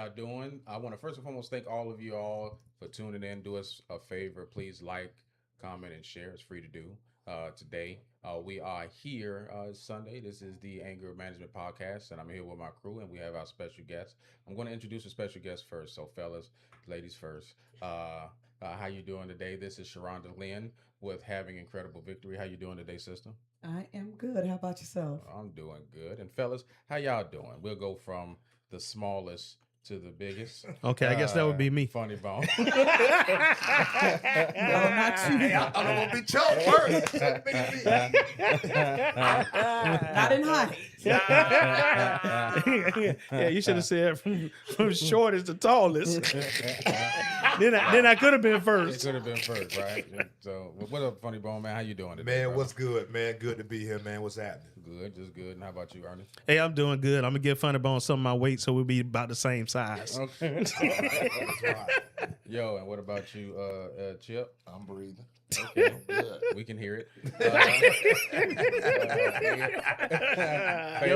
y'all doing? I want to first and foremost thank all of you all for tuning in. Do us a favor, please like, comment, and share. It's free to do. Today, we are here Sunday. This is the Anger Management Podcast, and I'm here with my crew, and we have our special guest. I'm going to introduce a special guest first. So, fellas, ladies first. How you doing today? This is Sharonda Lynn with Having Incredible Victory. How you doing today, sister? I am good. How about yourself? I'm doing good. And fellas, how y'all doing? We'll go from the smallest to the biggest. Okay, I guess that would be me. Funny bone. No, not you. Hey, I thought it would be choked first. Not in height. Yeah, you should have said from shortest to tallest. then I could have been It first. could have been first, right? So, what up, Funny Bone, man? How you doing today, Man, brother? what's good, man? Good to be here, man. What's happening? Good, just good. And how about you, Ernest? Hey, I'm doing good. I'm gonna give Funny Bone some of my weight, so we'll be about the same size. Okay. That's right. Yo, and what about you, Chip? I'm breathing. Okay. I'm good. We can hear it. Yo.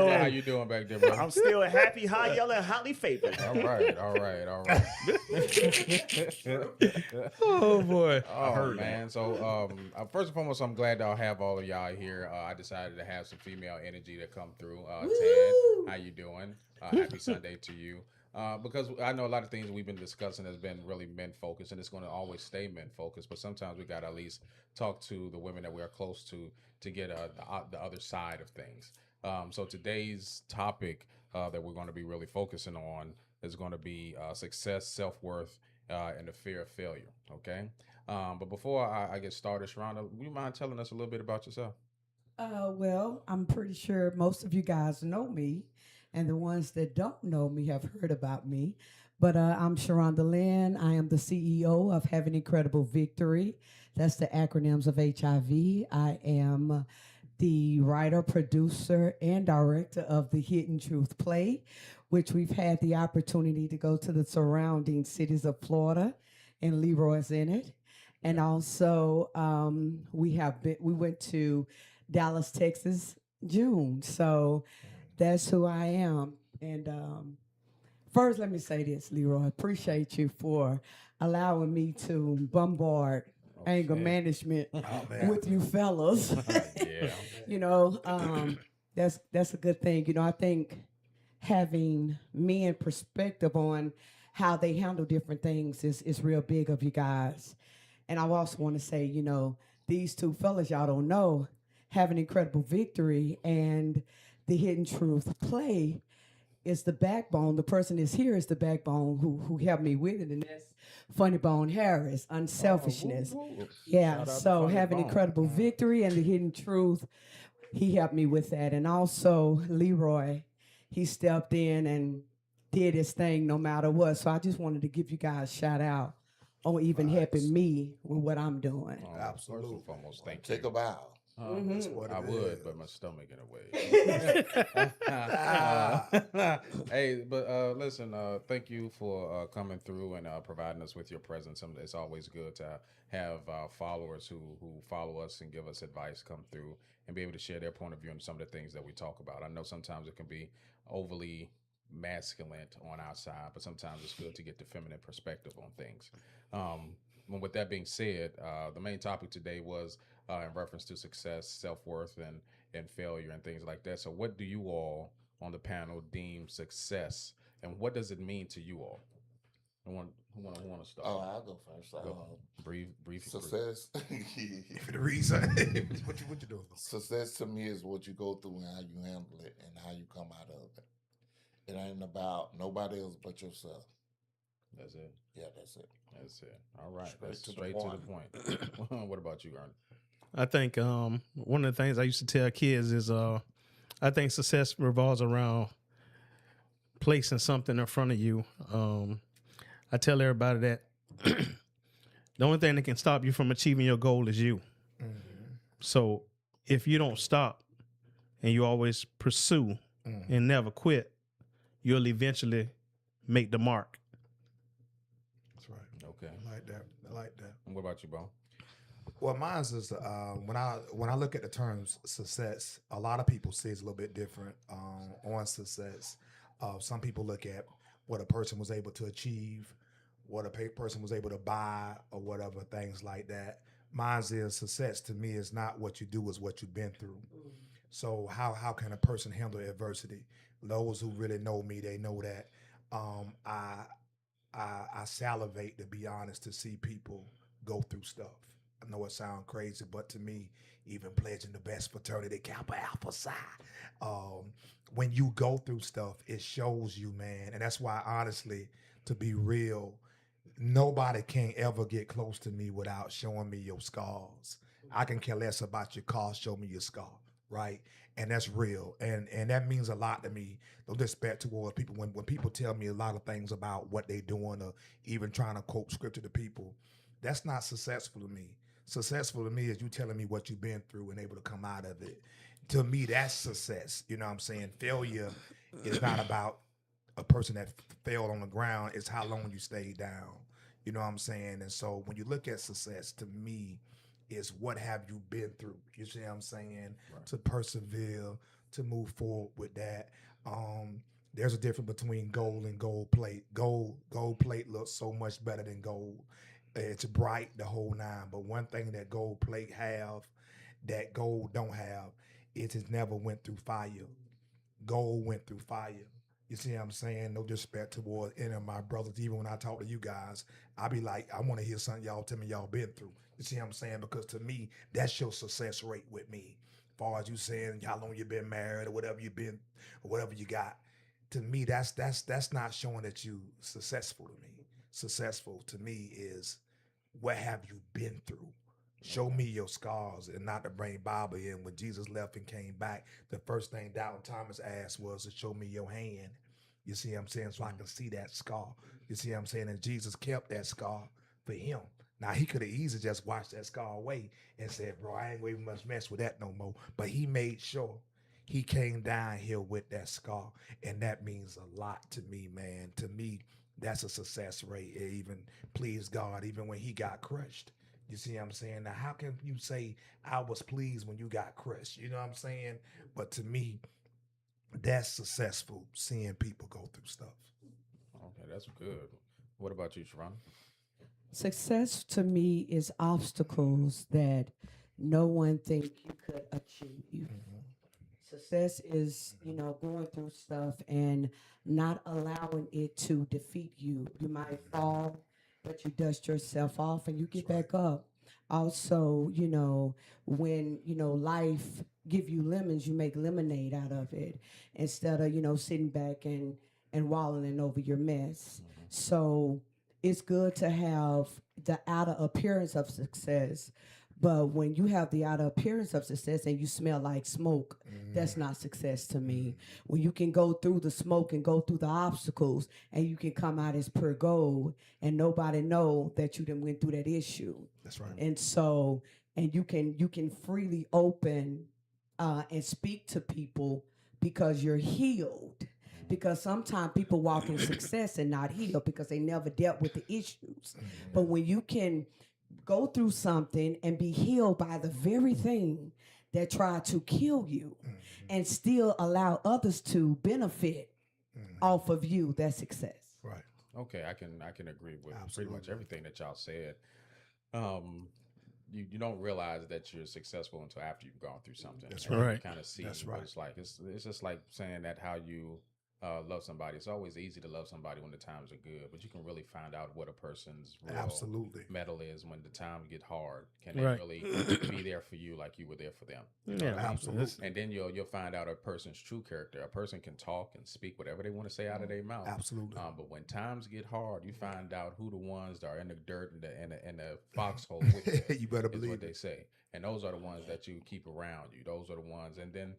Fabler, how you doing back there, bro? I'm still happy, high yellow, and hotly favored. All right. Oh boy. Oh man! So first and foremost, I'm glad to have all of y'all here. I decided to have some female energy to come through. Tad, how you doing? Happy Sunday to you. Because I know a lot of things we've been discussing has been really men focused, and it's going to always stay men focused. But sometimes we got to at least talk to the women that we are close to get the other side of things. So today's topic that we're going to be really focusing on is going to be success, self-worth, and the fear of failure. Okay. But before I get started, Sharonda, would you mind telling us a little bit about yourself? Well, I'm pretty sure most of you guys know me, and the ones that don't know me have heard about me. But I'm Sharonda Lynn. I am the CEO of Having Incredible Victory. That's the acronyms of HIV. I am the writer, producer, and director of the Hidden Truth play, which we've had the opportunity to go to the surrounding cities of Florida, and Leroy's in it. And also, we went to Dallas, Texas, June. So that's who I am. And first, let me say this, Leroy. I appreciate you for allowing me to bombard anger management with you fellas. Yeah. You know, that's a good thing. You know, I think having men perspective on how they handle different things is real big of you guys. And I also want to say, you know, these two fellas y'all don't know have an incredible victory, and the Hidden Truth play is the backbone. The person is here is the backbone who helped me with it, and that's Funny Bone Harris, unselfishness. Yeah, Shout out to so Funny having Bone. incredible victory and the Hidden Truth, he helped me with that. And also Leroy, he stepped in and did his thing no matter what. So I just wanted to give you guys a shout out on even helping me with what I'm doing. Absolutely. First and foremost, thank Take you. a bow. That's what I it would, is. but my stomach in a way. Hey, but listen, thank you for coming through and providing us with your presence. It's always good to have followers who follow us and give us advice come through and be able to share their point of view on some of the things that we talk about. I know sometimes it can be overly masculine on our side, but sometimes it's good to get the feminine perspective on things. And with that being said, the main topic today was in reference to success, self-worth, and failure and things like that. So what do you all on the panel deem success, and what does it mean to you all? Who want to start? Oh, I'll go first. Go. Brief. Success. For the reason. what you doing? Success to me is what you go through and how you handle it and how you come out of it. It ain't about nobody else but yourself. That's it. Yeah, that's it. That's it. All right. Straight That's to the straight to the point. What about you, Ernest? I think one of the things I used to tell kids is I think success revolves around placing something in front of you. I tell everybody that the only thing that can stop you from achieving your goal is you. So if you don't stop and you always pursue and never quit, you'll eventually make the mark. That's right. Okay. I like that. I like that. And what about you, Bo? Well, mine is when I look at the terms success, a lot of people see it's a little bit different on success. Some people look at what a person was able to achieve, what a person was able to buy, or whatever, things like that. Mine's is success to me is not what you do, is what you've been through. So how can a person handle adversity? Those who really know me, they know that um, I I salivate, to be honest, to see people go through stuff. I know it sounds crazy, but to me, even pledging the best fraternity, Kappa Alpha Psi, um, when you go through stuff, it shows you, man. And that's why, honestly, to be real, nobody can ever get close to me without showing me your scars. I can care less about your car, show me your scar, right? And that's real. And that means a lot to me. No disrespect towards people. When people tell me a lot of things about what they're doing or even trying to quote scripture to people, that's not successful to me. Successful to me is you telling me what you've been through and able to come out of it. To me, that's success. You know what I'm saying? Failure is not about a person that failed on the ground, it's how long you stayed down. You know what I'm saying? And so when you look at success, to me, is what have you been through? You see what I'm saying? Right. To persevere, to move forward with that. Um, there's a difference between gold and gold plate. Gold plate looks so much better than gold. It's bright the whole nine. But one thing that gold plate have that gold don't have is it never went through fire. Gold went through fire. You see what I'm saying? No disrespect toward any of my brothers. Even when I talk to you guys, I be like, I want to hear something y'all tell me y'all been through. You see what I'm saying? Because to me, that's your success rate with me. As far as you saying how long you been married or whatever you been or whatever you got. To me, that's not showing that you successful to me. Successful to me is what have you been through? Show me your scars, and not to bring Bible in. When Jesus left and came back, the first thing Doubting Thomas asked was to show me your hand. You see what I'm saying? So I can see that scar. You see what I'm saying? And Jesus kept that scar for him. Now, he could have easily just washed that scar away and said, bro, I ain't going to much mess with that no more. But he made sure he came down here with that scar. And that means a lot to me, man. To me, that's a success rate. It even pleased God, even when he got crushed. You see what I'm saying? Now, how can you say I was pleased when you got crushed? You know what I'm saying? But to me, that's successful, seeing people go through stuff. Okay, that's good. What about you, Sharonda? Success to me is obstacles that no one think you could achieve. Success is, going through stuff and not allowing it to defeat you. You might fall, but you dust yourself off and you get back up. Also, when, life give you lemons, you make lemonade out of it instead of, sitting back and wallowing over your mess. So it's good to have the outer appearance of success, but when you have the outer appearance of success and you smell like smoke, that's not success to me. When you can go through the smoke and go through the obstacles and you can come out as pure gold and nobody know that you done went through that issue. That's right. And so, and you can freely open and speak to people because you're healed. Because sometimes people walk in success and not healed because they never dealt with the issues. But when you can go through something and be healed by the very thing that tried to kill you and still allow others to benefit off of you, that's success. Right. Okay, I can agree with pretty Absolutely. much everything that y'all said. You don't realize that you're successful until after you've gone through something. That's and right. You kind of see That's what right. it's like. It's just like saying that how you love somebody. It's always easy to love somebody when the times are good, but you can really find out what a person's real Absolutely. metal is when the times get hard. Can they Right. really be there for you like you were there for them? You know Yeah, what I mean? Absolutely. And then you'll find out a person's true character. A person can talk and speak whatever they want to say out of their mouth. Absolutely. But when times get hard, you find out who the ones that are in the dirt and the foxhole with you. You better Is believe what they it. say. And those are the ones that you keep around you. Those are the ones. And then,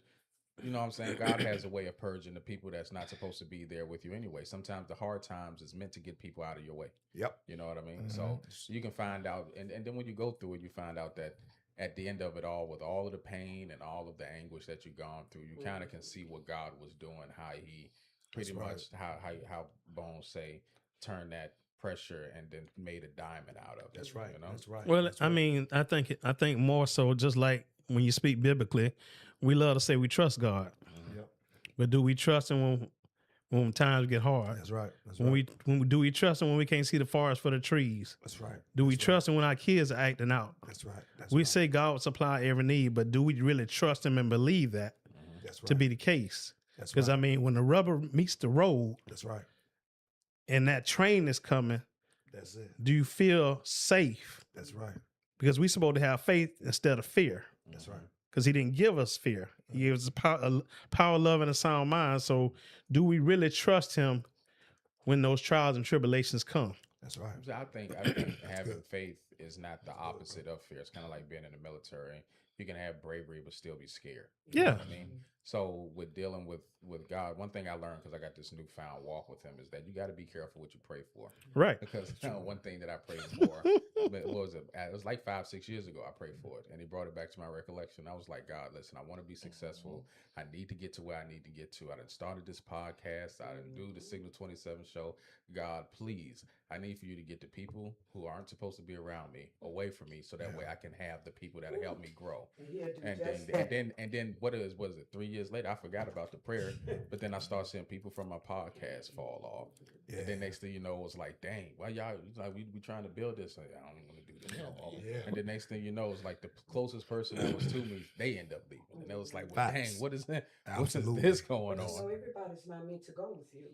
you know what I'm saying? God has a way of purging the people that's not supposed to be there with you anyway. Sometimes the hard times is meant to get people out of your way. Yep. You know what I mean? So you can find out. And then when you go through it, you find out that at the end of it all, with all of the pain and all of the anguish that you've gone through, you kind of can see what God was doing, how he pretty That's right. much, how Bones say, turned that pressure and then made a diamond out of it. That's right. You know? That's right. Well, That's I right. mean, I think more so, just like when you speak biblically, we love to say we trust God, Yep. but do we trust Him when times get hard. That's right. That's When right. we trust him when we can't see the forest for the trees? That's right. Do we That's trust him when our kids are acting out? That's right. That's We right. say God will supply every need, but do we really trust him and believe that That's right. to be the case? That's Because right. I mean, when the rubber meets the road That's right. and that train is coming, That's it. do you feel safe? That's right. Because we're supposed to have faith instead of fear. That's right. Because he didn't give us fear. He gave us power, love, and a sound mind. So do we really trust him when those trials and tribulations come? That's right. So I think having faith is not the opposite of fear. It's kind of like being in the military. You can have bravery but still be scared. You know Yeah. what I mean? So with dealing with God, one thing I learned because I got this newfound walk with him is that you got to be careful what you pray for. Right. Because one thing that I prayed for, what was it? It was like 5-6 years ago. I prayed for it, and he brought it back to my recollection. I was like, God, listen, I want to be successful. I need to get to where I need to get to. I done started this podcast. I done do the Signal 27 show. God, please, I need for you to get the people who aren't supposed to be around me away from me, so that way I can have the people that'll help me grow. And then what is it? 3 years later, I forgot about the prayer, but then I start seeing people from my podcast fall off. Yeah. And then next thing you know, it's like, dang, why y'all like we trying to build this? Like, I don't want to do this no more. Yeah. And the next thing you know, it's like the closest person that was to me, they end up leaving. And it was like, well, dang, Facts. what is that? Absolutely. What is this going So on? everybody's not meant to go with you.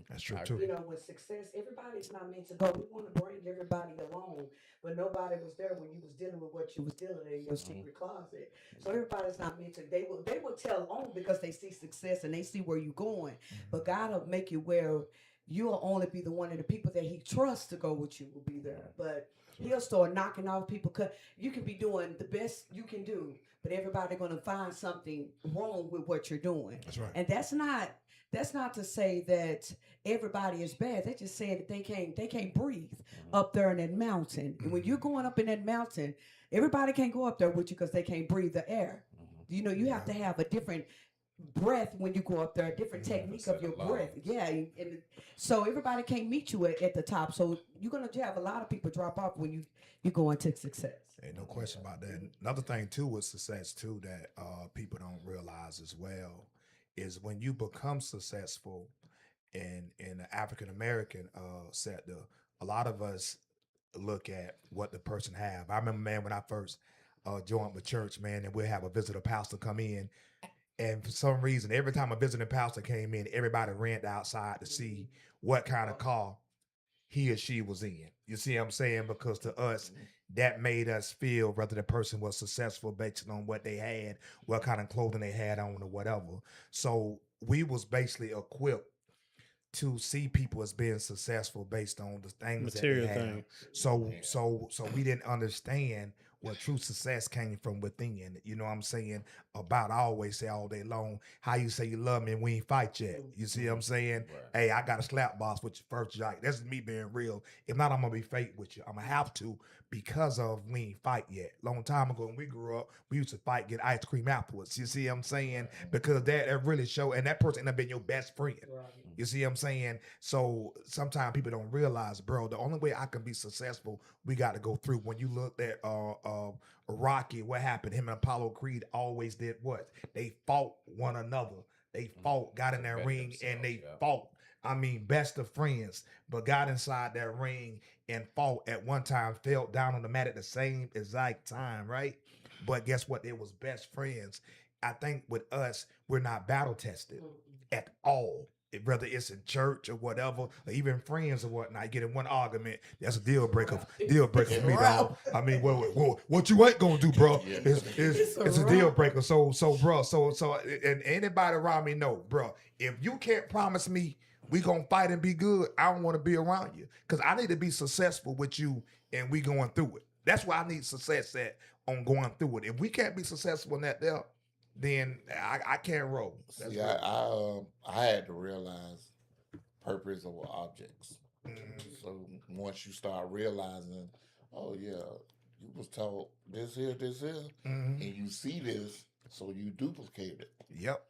That's true I too. You know, with success, everybody's not meant to go. We want to bring everybody along, but nobody was there when you was dealing with what you was dealing in your secret closet. So everybody's not meant to. They will tell on because they see success and they see where you're going. But God will make you where you'll only be the one of the people that He trusts to go with you will be there. But He'll start knocking off people because you can be doing the best you can do, but everybody's gonna find something wrong with what you're doing. That's right. And that's not to say that everybody is bad. They're just saying that they can't breathe up there in that mountain. And when you're going up in that mountain, everybody can't go up there with you because they can't breathe the air. You know, you have to have a different breath when you go up there, a different technique of your breath. Yeah, and so everybody can't meet you at the top. So you're gonna have a lot of people drop off when you go into success. Ain't no question about that. Another thing too with success too that people don't realize as well is when you become successful in the African American sector, a lot of us look at what the person have. I remember, man, when I first joined the church, man, and we'll have a visitor pastor come in, and for some reason, every time a visiting pastor came in, everybody ran outside to see what kind of car he or she was in. You see what I'm saying? Because to us, that made us feel whether the person was successful based on what they had, what kind of clothing they had on, or whatever. So we was basically equipped to see people as being successful based on the things Material that they have. things. So we didn't understand what true success came from within. You know what I'm saying? About I always say all day long, how you say you love me and we ain't fight yet. You see what I'm saying? Right. Hey, I got a slap boss with your first jack. That's me being real. If not, I'm gonna be fake with you. I'm gonna have to because of we ain't fight yet. Long time ago when we grew up, we used to fight, get ice cream afterwards. You see what I'm saying? Because that really show, and that person ended up being your best friend. You see what I'm saying? So sometimes people don't realize, bro, the only way I can be successful, we got to go through. When you looked at Rocky, what happened? Him and Apollo Creed always did what? They fought one another. They fought, got in that ring, and they fought. I mean, best of friends, but got inside that ring and fought at one time, fell down on the mat at the same exact time, right? But guess what? They was best friends. I think with us, we're not battle tested at all. Whether it's in church or whatever, or even friends or whatnot, get in one argument, that's a deal breaker. Deal breaker for me, dog. I mean, what you ain't gonna do, bro? It's a deal breaker. So, bro. So, and anybody around me know, bro. If you can't promise me we gonna fight and be good, I don't want to be around you because I need to be successful with you, and we going through it. That's why I need success on going through it. If we can't be successful in that there, then I can't roll. That's See, I had to realize purpose of objects. So once you start realizing, oh yeah, you was taught this here, and you see this, so you duplicate it. Yep.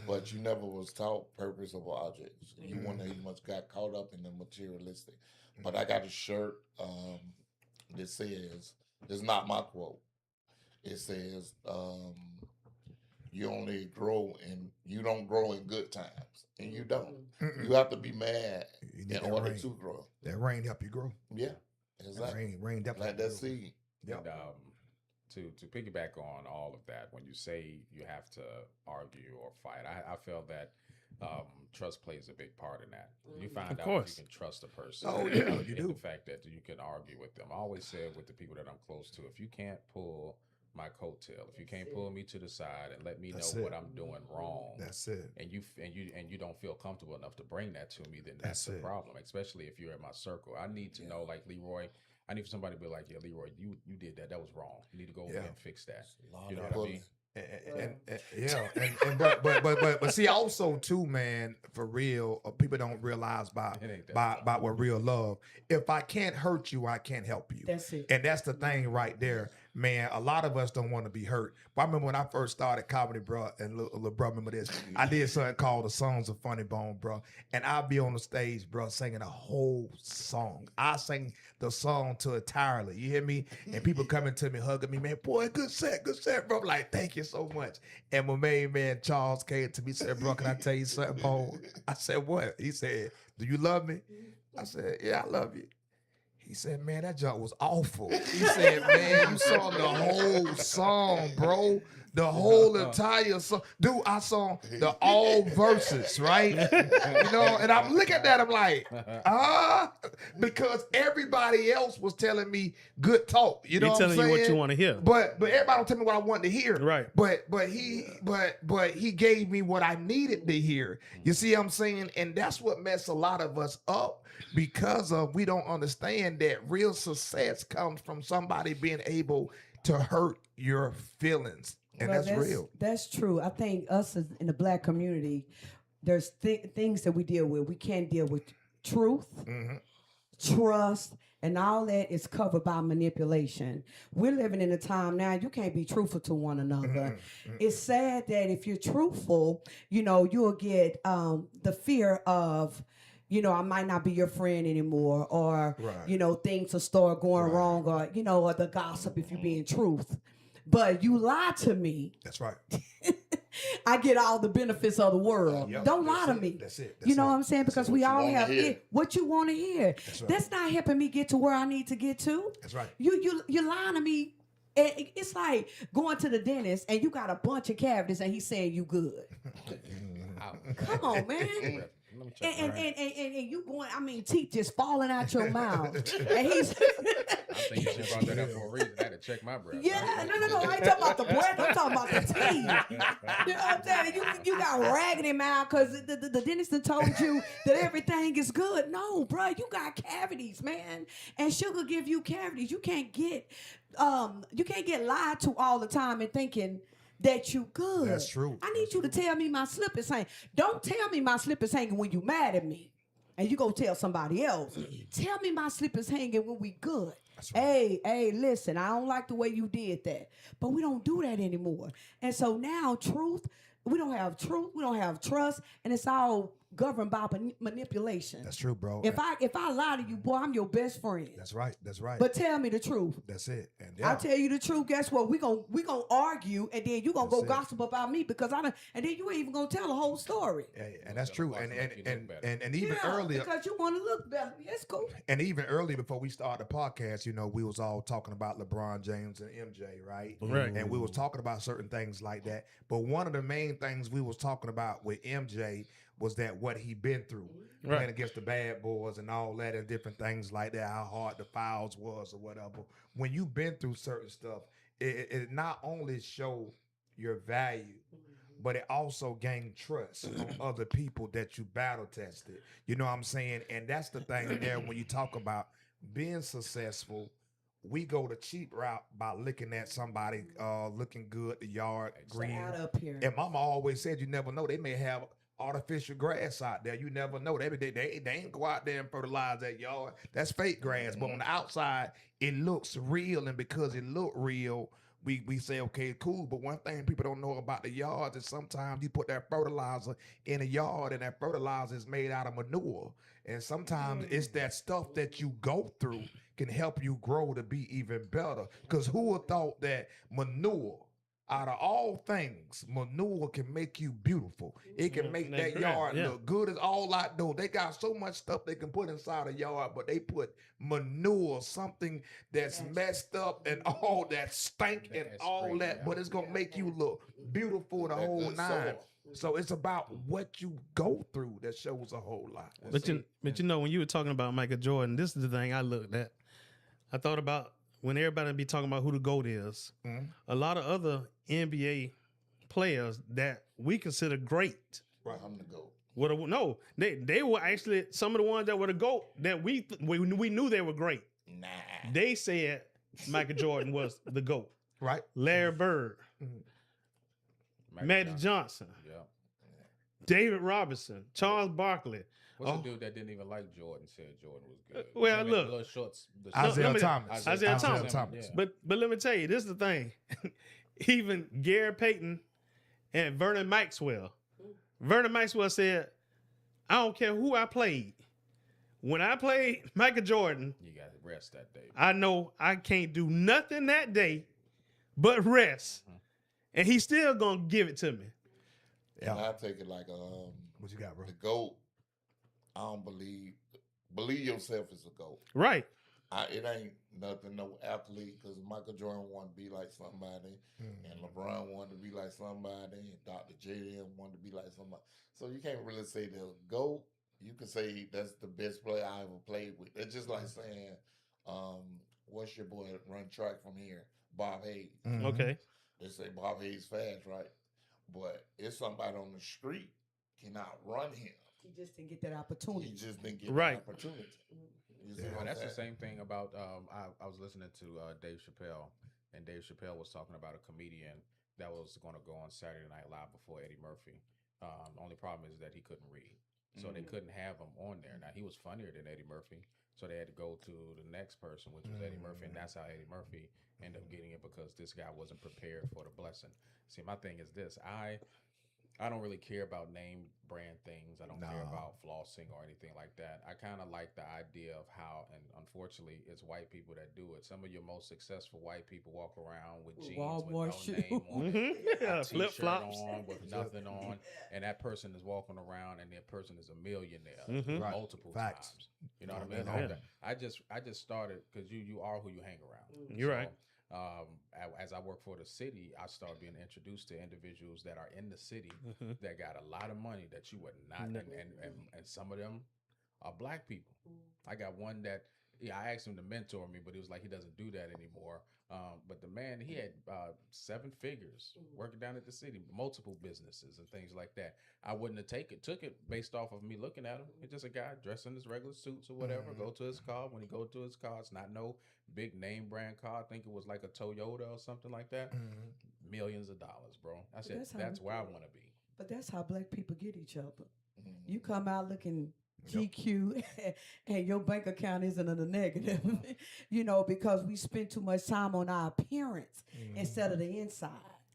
But you never was taught purpose of objects. You must got caught up in the materialistic. But I got a shirt that says, it's not my quote. It says, you only grow you don't grow in good times, and you don't. Mm-mm. You have to be mad You need in that order rain. to grow. That rain help you grow. Yeah, That exactly. rain definitely Like help that you grow. seed. Yep. And to piggyback on all of that, when you say you have to argue or fight, I feel that trust plays a big part in that. You find Of out if you course. can trust a person. Oh yeah, you in the do. fact that you can argue with them. I always said with the people that I'm close to, if you can't pull my coattail, if you can't pull me to the side and let me That's know it. what I'm doing wrong, That's it. and you don't feel comfortable enough to bring that to me, then That's that's the it. problem. Especially if you're in my circle, I need to know, like Leroy. I need for somebody to be like, yeah, Leroy, you did that. That was wrong. You need to go over Yeah. there and fix that. A lot You know of what I pulling. mean? But see also too, man, for real, people don't realize It ain't that by what real love. If I can't hurt you, I can't help you. That's it. And that's the thing right there, man. A lot of us don't want to be hurt. But I remember when I first started comedy, bro, and little bro, remember this? I did something called the Songs of Funny Bone, bro. And I'll be on the stage, bro, singing a whole song. I sing the song to entirely. You hear me? And people coming to me, hugging me, man, boy, good set, bro. I'm like, thank you so much. And my main man Charles came to me and said, bro, can I tell you something, Bone? I said, what? He said, do you love me? I said, yeah, I love you. He said, man, that junk was awful. He said, man, you saw the whole song, bro. The whole entire song. Dude, I saw the all verses, right? You know, and I'm looking at that, I'm like, because everybody else was telling me good talk. You know You're what I'm telling saying? you what you want to hear. But everybody don't tell me what I wanted to hear. Right. But he gave me what I needed to hear. You see what I'm saying? And that's what messed a lot of us up, because of we don't understand that real success comes from somebody being able to hurt your feelings. And Well, that's real. That's true. I think us as in the Black community, there's things that we deal with. We can't deal with truth, trust, and all that is covered by manipulation. We're living in a time now you can't be truthful to one another. It's sad that if you're truthful, you'll get the fear of, I might not be your friend anymore, or, Right. things will start going Right. wrong, or, or the gossip if you're being truth. But you lie to me, That's right. I get all the benefits of the world. Yep, Don't that's lie to it, me. that's it, You that's know it, what I'm saying? that's Because it. we What you all wanna have hear. what you want to hear. right. That's not helping me get to where I need to get to. That's right. You lying to me. It's like going to the dentist and you got a bunch of cavities and he's saying you good. Come on, man. Let me check And, my- and you going, teeth just falling out your mouth. And he's I think you should brought that up for a reason. I had to check my breath. yeah, no. I ain't talking about the breath. I'm talking about the teeth. You know what I'm saying? You got raggedy mouth because the dentist done told you that everything is good. No, bro, you got cavities, man. And sugar give you cavities. You can't get lied to all the time and thinking that you good. That's true. I need you to tell me my slip is hanging. Don't tell me my slip is hanging when you mad at me. And you go tell somebody else. Tell me my slip is hanging when we good. Right. Hey, listen, I don't like the way you did that. But we don't do that anymore. And so now we don't have trust, and it's all governed by manipulation. That's true, bro. If I lie to you, boy, I'm your best friend. That's right. That's right. But tell me the truth. That's it. And I tell you the truth. Guess what? We gonna argue, and then you gonna That's go it. gossip about me because and then you ain't even gonna tell the whole story. and that's true. And even Yeah, earlier, because you want to look better. It's cool. and even earlier before we started the podcast, we was all talking about LeBron James and MJ, right? Right. And we was talking about certain things like that. But one of the main things we was talking about with MJ was that what he been through, Right. playing against the bad boys and all that, and different things like that, how hard the fouls was or whatever. When you've been through certain stuff, it not only show your value, but it also gain trust on other people that you battle tested. You know what I'm saying? And that's the thing there when you talk about being successful. We go the cheap route by looking at somebody looking good, the yard green. Out up here. And mama always said you never know. They may have artificial grass out there. You never know. They ain't go out there and fertilize that yard. That's fake grass. But on the outside, it looks real. And because it look real, we say, okay, cool. But one thing people don't know about the yards is sometimes you put that fertilizer in a yard and that fertilizer is made out of manure. And sometimes it's that stuff that you go through can help you grow to be even better. Because who would thought that manure Out of all things, manure can make you beautiful. It can make that's that right, yard yeah. look good as all outdoors. They got so much stuff they can put inside a yard, but they put manure, something that's messed up and all that stank and That's all great, that, yeah. but it's gonna make you look beautiful the That whole good nine. soil. So it's about what you go through that shows a whole lot. But you know, when you were talking about Michael Jordan, this is the thing I looked at. I thought about when everybody be talking about who the GOAT is. A lot of other NBA players that we consider great. Right. I'm the GOAT. No, they were actually some of the ones that were the GOAT that we knew they were great. Nah. They said Michael Jordan was the GOAT. Right. Larry Bird, Magic Johnson, David Robinson, Charles Barkley. What's the dude that didn't even like Jordan said Jordan was good? Well, Him and look. the little shorts, Isaiah Thomas. Isaiah Thomas. Thomas. Yeah. But let me tell you, this is the thing. Even Gary Payton and Vernon Maxwell. Vernon Maxwell said, I don't care who I played. When I played Michael Jordan, You got to rest that day. I know I can't do nothing that day but rest. And he's still gonna give it to me. And Yeah. I take it like What you got, bro? the GOAT. I don't believe yourself as a GOAT. Right. It ain't nothing, no athlete, because Michael Jordan wanted to be like somebody, and LeBron wanted to be like somebody, and Dr. J.M. wanted to be like somebody. So you can't really say the GOAT. You can say that's the best player I ever played with. It's just like saying, what's your boy run track from here? Bob Hayes. Okay. They say Bob Hayes fast, right? But it's somebody on the street cannot run him. He just didn't get that opportunity. He just didn't get Right. the opportunity. You see Well, what I'm that's the saying? same thing about. I was listening to Dave Chappelle, and Dave Chappelle was talking about a comedian that was going to go on Saturday Night Live before Eddie Murphy. The only problem is that he couldn't read, so they couldn't have him on there. Now he was funnier than Eddie Murphy, so they had to go to the next person, which was Eddie Murphy, and that's how Eddie Murphy ended up getting it because this guy wasn't prepared for the blessing. See, my thing is this: I don't really care about name brand things. I don't care about flossing or anything like that. I kind of like the idea of how, and unfortunately, it's white people that do it. Some of your most successful white people walk around with jeans Walmart with no name on it, Yeah, a flip t-shirt flops. on with nothing on, and that person is walking around, and that person is a millionaire Right. multiple Facts. times. You know what I mean? Yeah. I just started because you are who you hang around. You're right. As I work for the city, I started being introduced to individuals that are in the city that got a lot of money that you would not, and some of them are black people. I got one that I asked him to mentor me, but he was like he doesn't do that anymore. But the man, he had 7 figures working down at the city, multiple businesses and things like that. I wouldn't have took it based off of me looking at him. He's just a guy dressed in his regular suits or whatever. Go to his car. When he go to his car, it's not no big name brand car. I think it was like a Toyota or something like that. Millions of dollars, bro. I said that's where I want to be. But that's how black people get each other. You come out looking GQ and your bank account isn't in the negative, because we spend too much time on our appearance instead of the inside.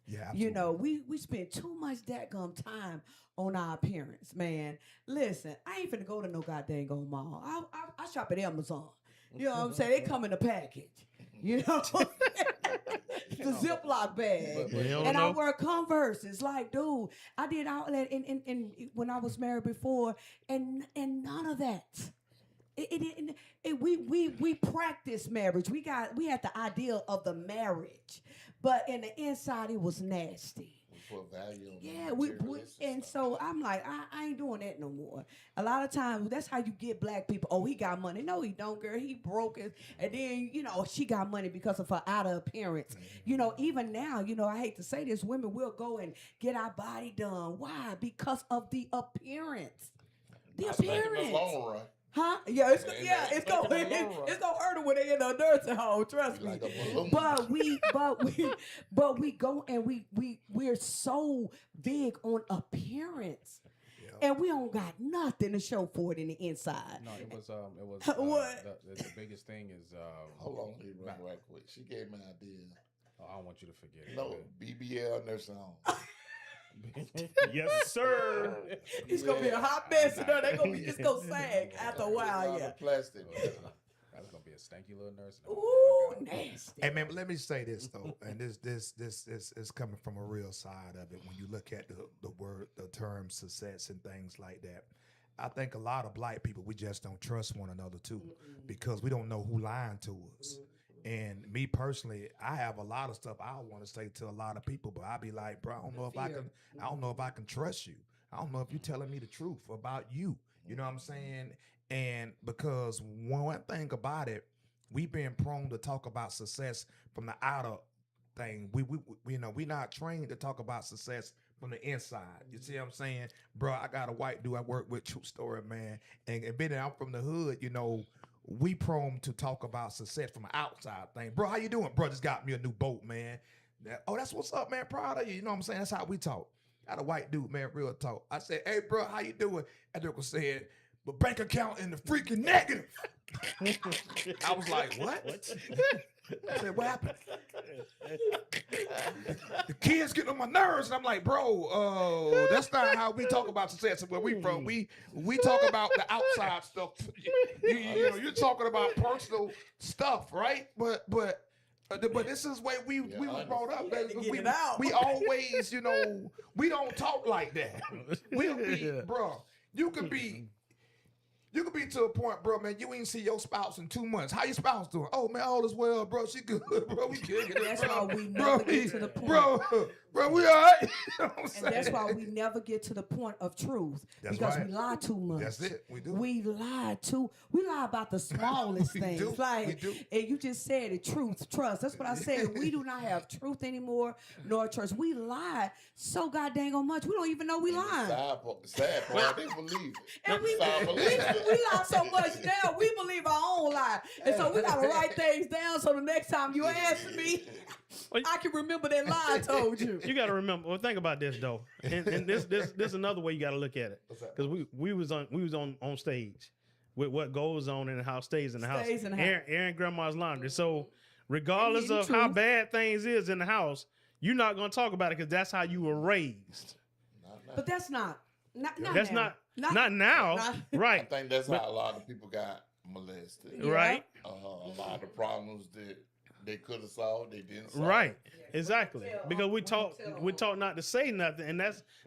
Yeah, We spend too much dadgum time on our appearance, man. Listen, I ain't finna go to no goddamn mall. I shop at Amazon. You know what I'm saying? They come in a package. The Ziploc bag. And I wear Converse. It's like, dude, I did outlet in when I was married before, and none of that. We practice marriage. We had the idea of the marriage, but in the inside it was nasty. We put value on Yeah, and so I'm like, I ain't doing that no more. A lot of times, that's how you get black people. Oh, he got money. No, he don't, girl. He broke it. And then, she got money because of her outer appearance. Even now, I hate to say this, women will go and get our body done. Why? Because of the appearance. The I think in appearance. the long run, Huh? Yeah, it's And yeah, they it's think gonna in the long run. it's gonna hurt them when they in a nursing home. Trust me. like a balloon. But we go and we're so big on appearance, and we don't got nothing to show for it in the inside. No, it was What? The biggest thing is Hold on, Leroy, right quick. She gave me an idea. I don't want you to forget it. No, BBL nursing home. Yes, sir. It's gonna be a hot mess. It's gonna sag after a while. Out Yeah. of plastic. That's gonna be a stanky little nurse. Ooh, nasty. Hey man, but let me say this though, and this is coming from a real side of it. When you look at the term success and things like that, I think a lot of black people, we just don't trust one another too, because we don't know who lying to us. And me personally, I have a lot of stuff I want to say to a lot of people, but I be like, bro, I don't know if I can trust you. I don't know if you're telling me the truth about you. You know what I'm saying? And because one thing about it, we've been prone to talk about success from the outer thing. We not trained to talk about success from the inside. You see what I'm saying? Bro, I got a white dude I work with, true story, man. And being that I'm from the hood, we prone to talk about success from an outside thing. Bro, how you doing? Bro, just got me a new boat, man. Oh, that's what's up, man. Proud of you. You know what I'm saying? That's how we talk. Got a white dude, man, real talk. I said, hey, bro, how you doing? And Uncle said, but bank account in the freaking negative. I was like, what? I said, what happened? The kids getting on my nerves, and I'm like, bro, that's not how we talk about success. Where we from? We talk about the outside stuff. You're talking about personal stuff, right? But this is the way we were brought up. We always, we don't talk like that. We'll be, bro. You could be to a point, bro, man, you ain't see your spouse in 2 months. How your spouse doing? Oh, man, all is well, bro. She good, bro. We good. That's why we never get to the point. Bro, we all right. You know what I'm And saying? that's why we never get to the point of truth. That's because right. we lie too much. That's it. We do. We lie about the smallest We things. do. We do. And you just said it, truth, trust. That's what I said. We do not have truth anymore, nor trust. We lie so goddamn much. We don't even know we lying. Sad part, they believe it. And we Believe it. lie so much now, we believe our own lie. And so we got to write things down so the next time you ask me, I can remember that lie I told you. You got to remember. Well, think about this though, and this is another way you got to look at it. Because we was on stage with what goes on in the house stays in the house. Stays in the house. Airing grandma's laundry. So regardless And of the how truth. bad things is in the house, you're not gonna talk about it because that's how you were raised. But that's not That's now. not now, I right? think that's how a lot of people got molested. Yeah. Right, A lot of the problems that they could have solved, they didn't solve. right, exactly. tell- Because we can taught not to say nothing, and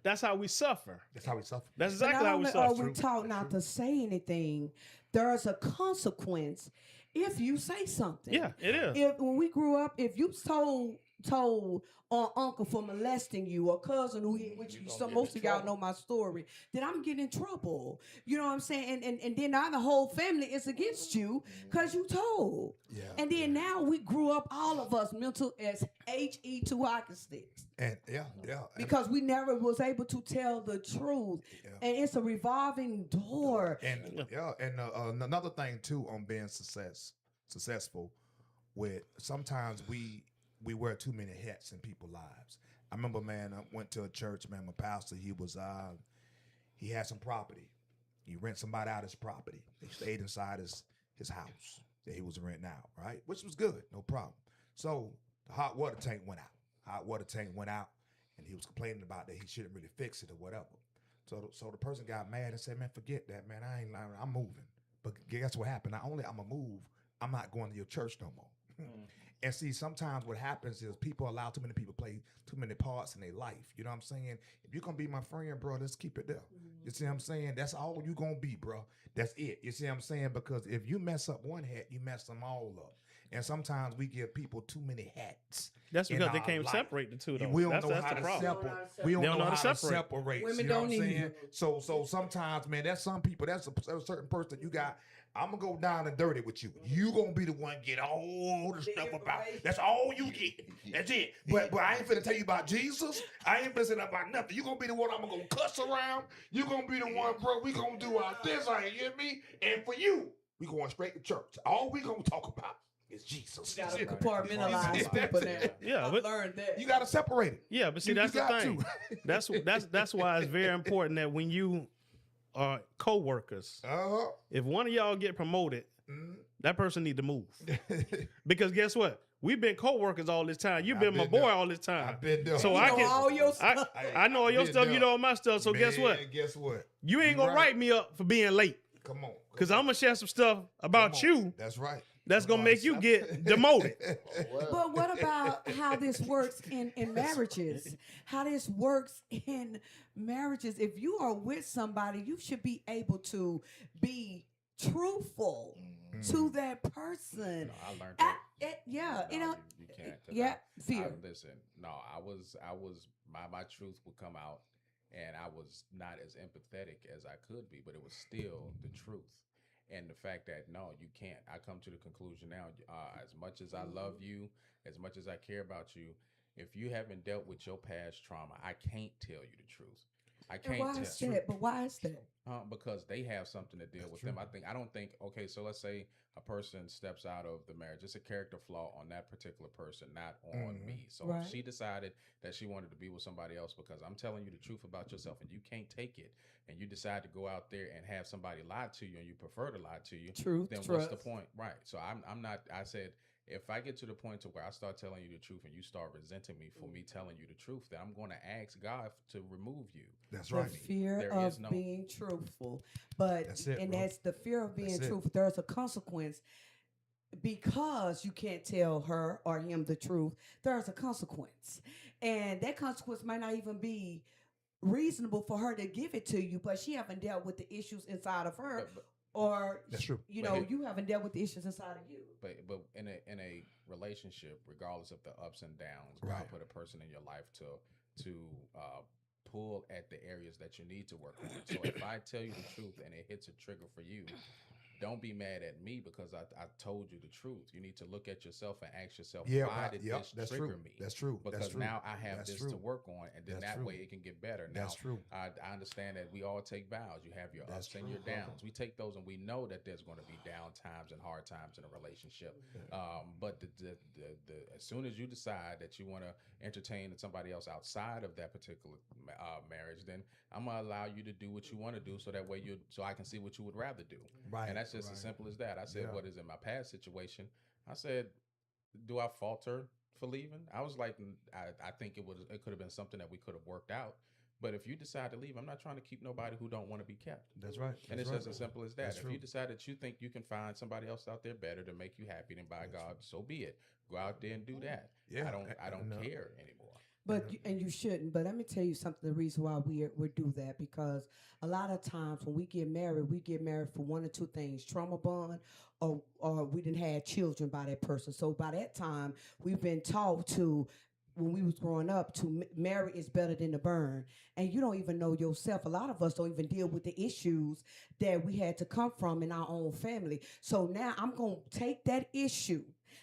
that's how we suffer. That's how we suffer. That's But exactly not how we only suffer. are we taught not to say anything, there's a consequence if you say something. Yeah, it is. When we grew up, if you told uncle for molesting you or cousin which You gonna so get most in of y'all trouble. know my story, then I'm getting in trouble. You know what I'm saying? And then now the whole family is against you because you told. Yeah. And then now we grew up, all of us, mental as HE2 hockey sticks. And yeah. Because we never was able to tell the truth. Yeah. And it's a revolving door. And another thing too on being successful, with sometimes we wear too many hats in people's lives. I remember, man, I went to a church, man. My pastor, he had some property. He rent somebody out his property. They stayed inside his house that he was renting out, right? Which was good, no problem. So the hot water tank went out, and he was complaining about that he shouldn't really fix it or whatever. So the person got mad and said, man, forget that, man. I'm moving. But guess what happened? Not only I'm gonna move, I'm not going to your church no more. And see, sometimes what happens is people allow too many people play too many parts in their life. You know what I'm saying? If you're gonna be my friend, bro, let's keep it there. You see what I'm saying? That's all you gonna be, bro. That's it. You see what I'm saying? Because if you mess up one hat, you mess them all up. And sometimes we give people too many hats. That's in because they our can't life. separate the two, though. We don't That's know the how to problem. separate. We don't know how to separate. Women You know don't what I'm saying? either. So sometimes, man, that's some people. That's a certain person you got. I'm gonna go down and dirty with you. You gonna be the one get all the stuff about. That's all you get. That's it. But I ain't finna tell you about Jesus. I ain't finna say about nothing. You gonna be the one I'm gonna cuss around. You gonna be the one, bro. We gonna do our this. You hear me? And for you, we going straight to church. All we gonna talk about is Jesus. You gotta That's it. compartmentalize people now. Yeah, I've but learned that. You gotta separate it. yeah, but see, You that's the got thing. to. That's why it's very important that when you are co-workers, if one of y'all get promoted, that person need to move. Because guess what? We've been co-workers all this time. You've been my boy all this time. I've been there. So You I know can all your stuff. I know all your been stuff, there. you know all my stuff. So guess what? Guess what? You ain't gonna right. write me up for being late. Come on. Because I'm going to share some stuff about you That's right. that's going to make you get demoted. But what about how this works in marriages? How this works in marriages? If you are with somebody, you should be able to be truthful to that person. No, I learned that. Yeah, No, you know. you can't. 'Cause Yeah, fear. listen, no, I was, my truth would come out, and I was not as empathetic as I could be, but it was still the truth. And the fact that no, you can't. I come to the conclusion now. As much as I love you, as much as I care about you, if you haven't dealt with your past trauma, I can't tell you the truth. I And can't why tell. is that? But why is that? Because they have something to deal with them. I don't think. Okay, so let's say a person steps out of the marriage. It's a character flaw on that particular person, not on me. So Right. if she decided that she wanted to be with somebody else because I'm telling you the truth about yourself and you can't take it, and you decide to go out there and have somebody lie to you and you prefer to lie to you, Truth, then trust. what's the point? Right. So I'm not. I said. If I get to the point to where I start telling you the truth and you start resenting me for me telling you the truth, then I'm going to ask God to remove you. That's The right. fear There of is no- being truthful. But That's it, and bro. that's the fear of being That's it. truthful. There's a consequence because you can't tell her or him the truth. There's a consequence. And that consequence might not even be reasonable for her to give it to you, but she haven't dealt with the issues inside of her. But- or That's true. you But know, it- you haven't dealt with the issues inside of you. But in a relationship, regardless of the ups and downs, Right. God put a person in your life to pull at the areas that you need to work on. So if I tell you the truth and it hits a trigger for you, don't be mad at me because I told you the truth. You need to look at yourself and ask yourself, why did this that's trigger true. me? That's true. Because That's true. now I have That's this true. to work on, and then That's that true. way it can get better. That's now, true. I understand that we all take vows. You have your That's ups and your true. downs. We take those, and we know that there's going to be down times and hard times in a relationship. But the as soon as you decide that you want to entertain somebody else outside of that particular marriage, then I'm gonna allow you to do what you want to do, so that way so I can see what you would rather do. Right. And that's just right. as simple as that. I said, Yeah. what is in my past situation? I said, do I falter for leaving? I was like, I think it could have been something that we could have worked out. But if you decide to leave, I'm not trying to keep nobody who don't want to be kept. That's right. And That's it's right. just as simple as that. That's If true. you decide that you think you can find somebody else out there better to make you happy, then by God, so be it. Go out there and do that. Yeah, I don't no. care anymore. But and you shouldn't. But let me tell you something. The reason why we do that, because a lot of times when we get married for one or two things: trauma bond, or we didn't have children by that person. So by that time, we've been taught to, when we was growing up, to marry is better than to burn. And you don't even know yourself. A lot of us don't even deal with the issues that we had to come from in our own family. So now I'm gonna take that issue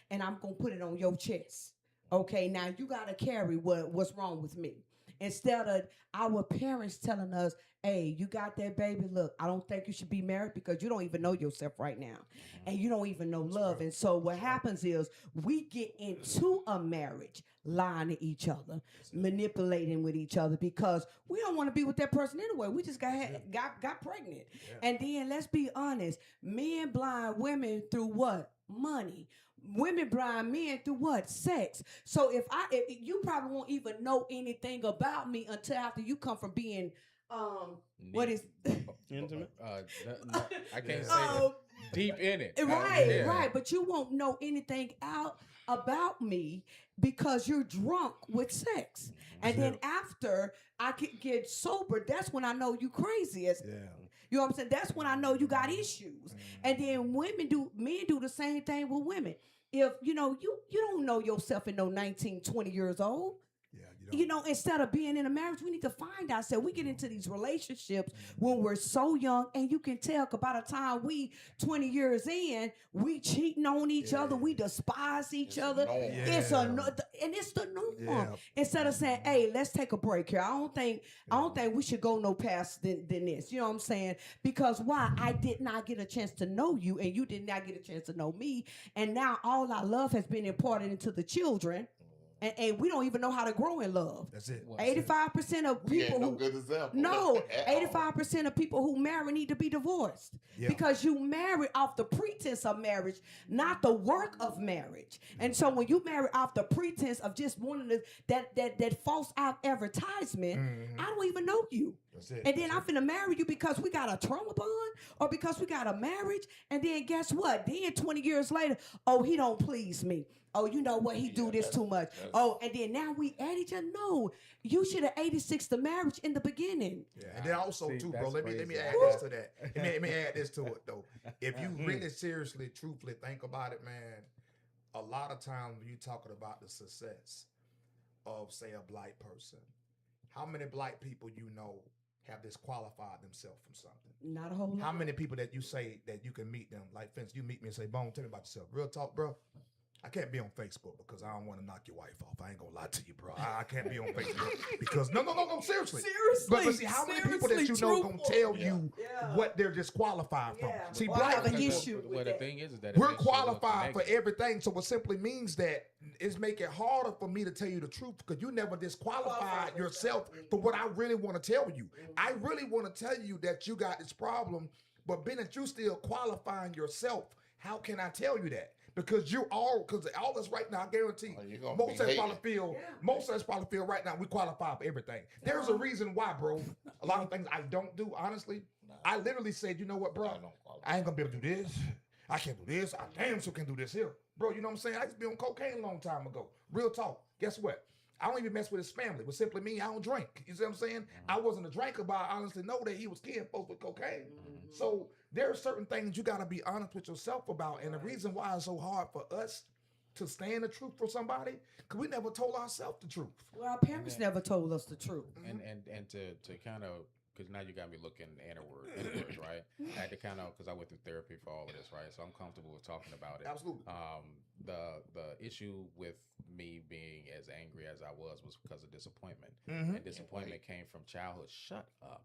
and I'm gonna put it on your chest. Okay, now you got to carry what's wrong with me. Instead of our parents telling us, hey, you got that baby, look, I don't think you should be married because you don't even know yourself right now. And you don't even know love. And so what happens is we get into a marriage lying to each other, manipulating with each other because we don't want to be with that person anyway. We just got pregnant. And then let's be honest, men blind women through what? Money. Women blind men through what? Sex. So if you probably won't even know anything about me until after you come from being what is Intimate. I can't say that. Deep in it. right, Yeah. right. But you won't know anything about me because you're drunk with sex. And then after I get sober, that's when I know you crazy. Yeah. You know what I'm saying? That's when I know you got issues. And then men do the same thing with women. If you don't know yourself at no 19, 20 years old. Yeah, You know, instead of being in a marriage, we need to find ourselves. We get into these relationships when we're so young, and you can tell by the time we 20 years in, we cheating on each other, we despise each other. norm. It's and it's the norm. Yeah. Instead of saying, "Hey, let's take a break here," I don't think we should go no past than this. You know what I'm saying? Because why? I did not get a chance to know you, and you did not get a chance to know me, and now all our love has been imparted into the children. And we don't even know how to grow in love. That's it. 85% of We people ain't no who good example. no, At all. 85% of people who marry need to be divorced Yeah. because you marry off the pretense of marriage, not the work of marriage. And so when you marry off the pretense of just wanting that false out advertisement, I don't even know you. That's it. And then I'm finna marry you because we got a trauma bond or because we got a marriage. And then guess what? Then 20 years later, oh, he don't please me. Oh, you know what? He do this too much. Oh, and then now we at each other. No, you should have 86 the marriage in the beginning. Yeah, and then also too, bro. that's Let me crazy. add this to that. Let me add this to it though. If you really seriously, truthfully think about it, man, a lot of times when you talking about the success of say a black person, how many black people you know have disqualified themselves from something? Not a whole lot. How many people that you say that you can meet them? Like, for instance, you meet me and say, Bone, tell me about yourself. Real talk, bro. I can't be on Facebook because I don't want to knock your wife off. I ain't gonna lie to you, bro. I can't be on Facebook because no, seriously. Seriously. But see, how many people that you know gonna tell you Yeah. what they're disqualified from? Yeah. See, Well, I black have an people, issue. Well, the that. thing is that it we're makes you look qualified for negative. everything. So it simply means that it's making it harder for me to tell you the truth because you never disqualified yourself for what I really want to tell you. I really want to tell you that you got this problem, but being that you still qualifying yourself, how can I tell you that? Because all us right now, I guarantee, Oh, you're gonna most be of us probably hating. feel, most of us probably feel right now we qualify for everything. There's a reason why, bro. A lot of things I don't do, honestly. I literally said, you know what, bro? I don't qualify. I ain't gonna be able to do this. I can't do this. I damn sure can do this here. Bro, you know what I'm saying? I used to be on cocaine a long time ago. Real talk. Guess what? I don't even mess with his family. But simply me, I don't drink. You see what I'm saying? I wasn't a drinker, but I honestly know that he was killing folks with cocaine. So there are certain things you gotta be honest with yourself about. And the reason why it's so hard for us to stand the truth for somebody, because we never told ourselves the truth. Well, our parents never told us the truth. And to kind of, because now you got me looking inwards, right? I had to kind of, because I went through therapy for all of this, right? So I'm comfortable with talking about it. Absolutely. The issue with me being as angry as I was because of disappointment. Mm-hmm. And disappointment came from childhood. Shut up.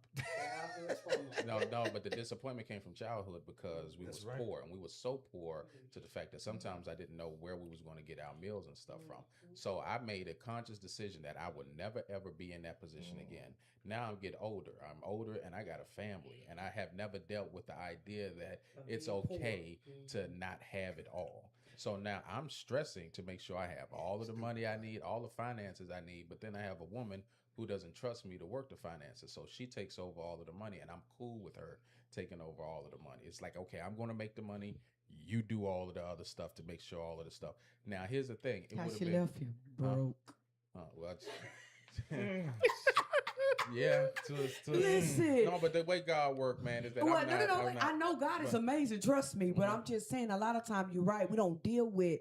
No, but the disappointment came from childhood because we was poor, and we was so poor to the fact that sometimes I didn't know where we was going to get our meals and stuff from. So I made a conscious decision that I would never ever be in that position again. Now I'm getting older. I'm older and I got a family, and I have never dealt with the idea that it's okay to not have it all. So now I'm stressing to make sure I have all of the money I need, all the finances I need, but then I have a woman who doesn't trust me to work the finances. So she takes over all of the money, and I'm cool with her taking over all of the money. It's like, okay, I'm going to make the money. You do all of the other stuff to make sure all of the stuff. Now, here's the thing. It How would've she been, left you broke. well, yeah. Listen. No, but the way God work, man, is that Well, I'm not, no. I'm not- I know God is amazing. Trust me. But I'm just saying, a lot of times you're right. We don't deal with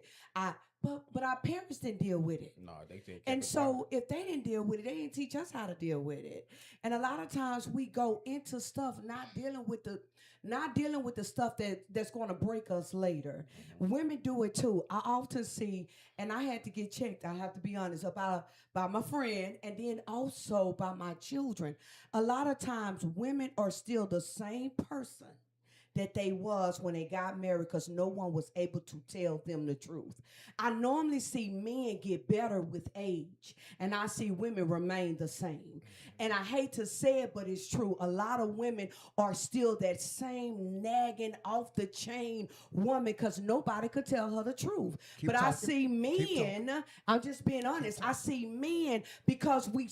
but our parents didn't deal with it. No, they did. And so if they didn't deal with it, they didn't teach us how to deal with it. And a lot of times we go into stuff not dealing with the stuff that's going to break us later. Women do it too. I often see, and I had to get checked, I have to be honest, by my friend and then also by my children. A lot of times women are still the same person that they was when they got married because no one was able to tell them the truth. I normally see men get better with age, and I see women remain the same. And I hate to say it, but it's true. A lot of women are still that same nagging off the chain woman because nobody could tell her the truth. But I see men, I'm just being honest, I see men because when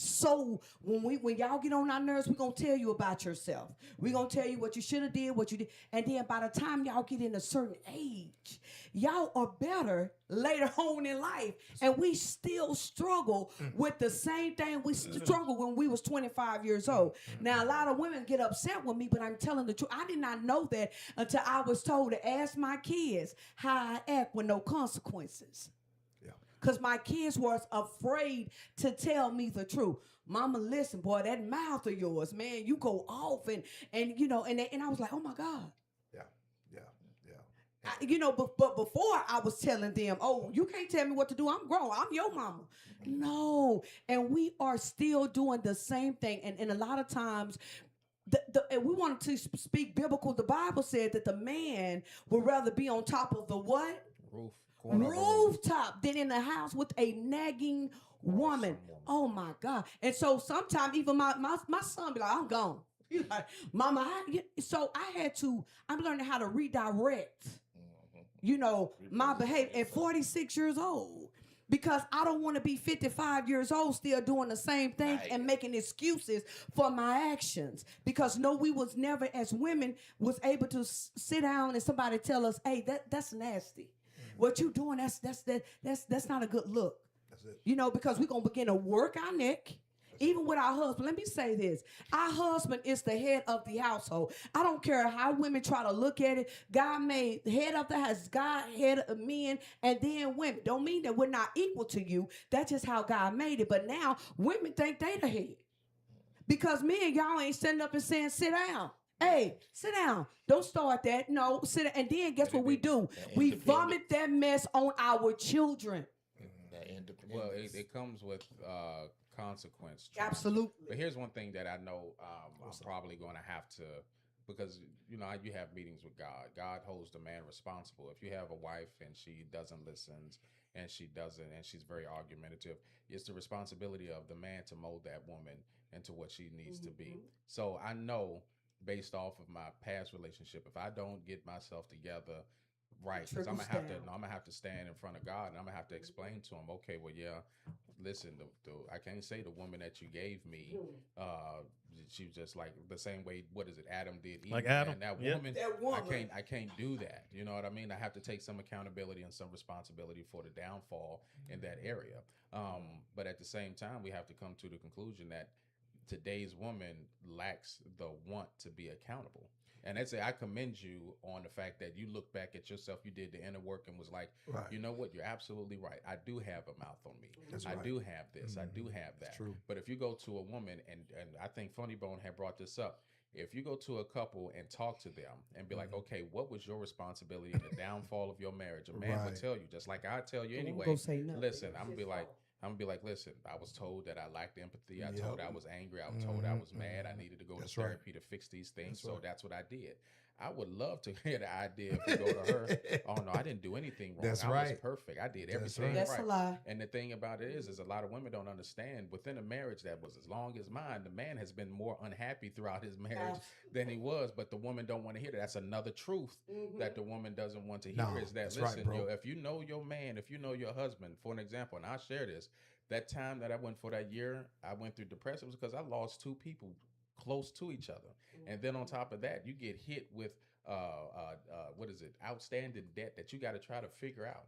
y'all get on our nerves, we're going to tell you about yourself. We're going to tell you what you should have did, what you did. And then by the time y'all get in a certain age, y'all are better later on in life. And we still struggle with the same thing we struggled when we was 25 years old. Now, a lot of women get upset with me, but I'm telling the truth. I did not know that until I was told to ask my kids how I act with no consequences. Because my kids was afraid to tell me the truth. Mama, listen, boy, that mouth of yours, man, you go off. And I was like, oh, my God. But before I was telling them, oh, you can't tell me what to do. I'm grown. I'm your mama. No. And we are still doing the same thing. And a lot of times, and we wanted to speak biblical. The Bible said that the man would rather be on top of the what? Rooftop than in the house with a nagging woman. Oh, my God. And so sometimes even my son be like, I'm gone. He's like, Mama, so I'm learning how to redirect, my behavior at 46 years old. because I don't want to be 55 years old still doing the same thing and making excuses for my actions. Because no, we was never as women was able to sit down and somebody tell us, hey, that's nasty. What you doing, that's not a good look. That's it. You know, because we're going to begin to work our neck. Even with our husband, let me say this. Our husband is the head of the household. I don't care how women try to look at it. God made the head of the house, God head of men, and then women. Don't mean that we're not equal to you. That's just how God made it. But now women think they the head. Because men, y'all ain't standing up and saying, sit down. Hey, sit down. Don't start that. No, sit down. And then guess what we do? We vomit that mess on our children. Well, it comes with consequence. Absolutely. But here's one thing that I know I'm probably going to have to, because you know you have meetings with God. God holds the man responsible. If you have a wife and she doesn't listen and she's very argumentative, it's the responsibility of the man to mold that woman into what she needs to be. So I know, based off of my past relationship, if I don't get myself together right, because I'm gonna have to stand in front of God and I'm gonna have to explain to him, okay, well, yeah, listen, I can't say the woman that you gave me, she was just like the same way. What is it? Adam did Eve, like Adam. And that woman. I can't do that. You know what I mean? I have to take some accountability and some responsibility for the downfall in that area. But at the same time, we have to come to the conclusion that today's woman lacks the want to be accountable. And that's it. I commend you on the fact that you look back at yourself, you did the inner work and was like, you know what, you're absolutely right. I do have a mouth on me. I do have this. I do have that. True. But if you go to a woman, and I think Funny Bone had brought this up, if you go to a couple and talk to them and be like, okay, what was your responsibility in the downfall of your marriage? A man would tell you, just like I tell you anyway. Listen, I'm gonna be like, listen, I was told that I lacked empathy. I told I was angry. I was told I was mad. I needed to go to therapy to fix these things. That's what I did. I would love to hear the idea if you go to her, oh no, I didn't do anything wrong. I was perfect. I did everything right. That's a lie. And the thing about it is a lot of women don't understand, within a marriage that was as long as mine, the man has been more unhappy throughout his marriage than he was, but the woman don't want to hear that. That's another truth that the woman doesn't want to hear, is that, listen, if you know your man, if you know your husband, for an example, and I'll share this, that time that I went for that year, I went through depression was because I lost two people close to each other. And then on top of that, you get hit with what is it? Outstanding debt that you got to try to figure out.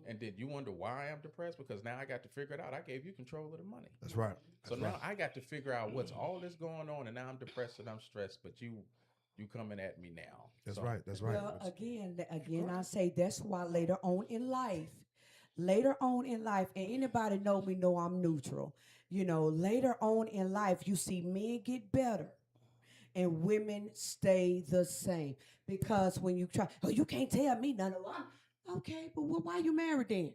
And then you wonder why I'm depressed, because now I got to figure it out. I gave you control of the money. That's right. So now I got to figure out what's all this going on, and now I'm depressed and I'm stressed, but you coming at me now. That's right. That's right. Well, again, I say that's why later on in life, and anybody know me know I'm neutral. You know, later on in life, you see men get better and women stay the same. Because when you try, oh, you can't tell me none of that. Okay, but why you married then?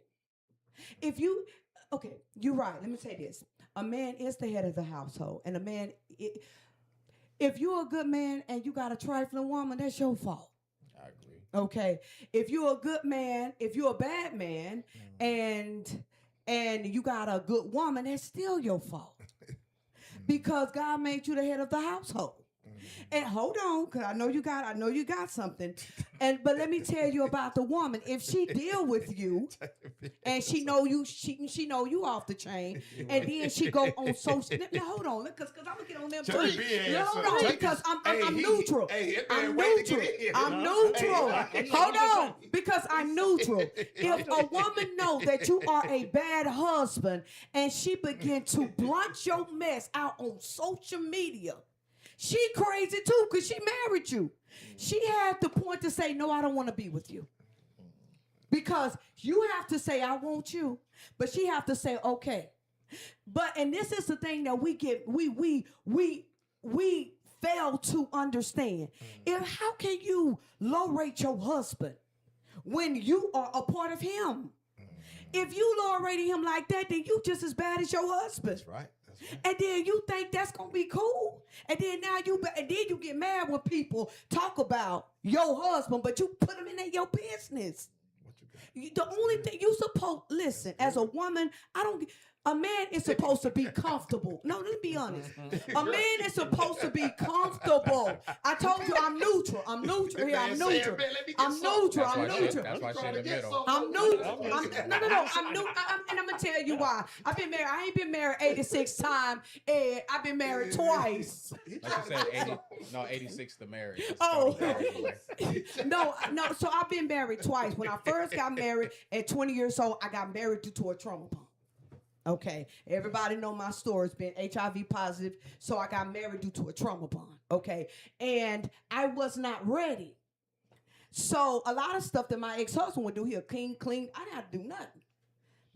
Okay, you're right. Let me say this. A man is the head of the household. And a man, if you're a good man and you got a trifling woman, that's your fault. I agree. Okay. If you're a good man, if you're a bad man and you got a good woman, that's still your fault. Because God made you the head of the household. And hold on, because I know you got something. But let me tell you about the woman. If she deal with you and she know you off the chain, and then she go on social. Now hold on, because I'm gonna get on them too. No, because I'm neutral. I'm neutral. Hold on, because I'm neutral. If a woman know that you are a bad husband and she begin to blunt your mess out on social media, she crazy too, because she married you. She had the point to say, no, I don't want to be with you. Because you have to say, I want you. But she have to say, okay. And this is the thing that we fail to understand. How can you low rate your husband when you are a part of him? If you low rate him like that, then you just as bad as your husband. That's right. And then you think that's gonna be cool, and then you get mad when people talk about your husband, but you put him in your business. The only thing you supposed listen as a woman, A man is supposed to be comfortable. No, let me be honest. A man is supposed to be comfortable. I told you I'm neutral. I'm neutral here. I'm neutral. I'm neutral. I'm neutral. That's why she in the middle. I'm neutral. No. I'm new. And I'm gonna tell you why. I've been married. I ain't been married 86 times. And I've been married twice. Like you said, 86 to marry. Oh, no. So I've been married twice. When I first got married at 20 years old, I got married due to a trauma pump. Okay, everybody know my story. It's been HIV positive, so I got married due to a trauma bond. Okay, and I was not ready. So a lot of stuff that my ex-husband would do, he'll clean. I didn't have to do nothing,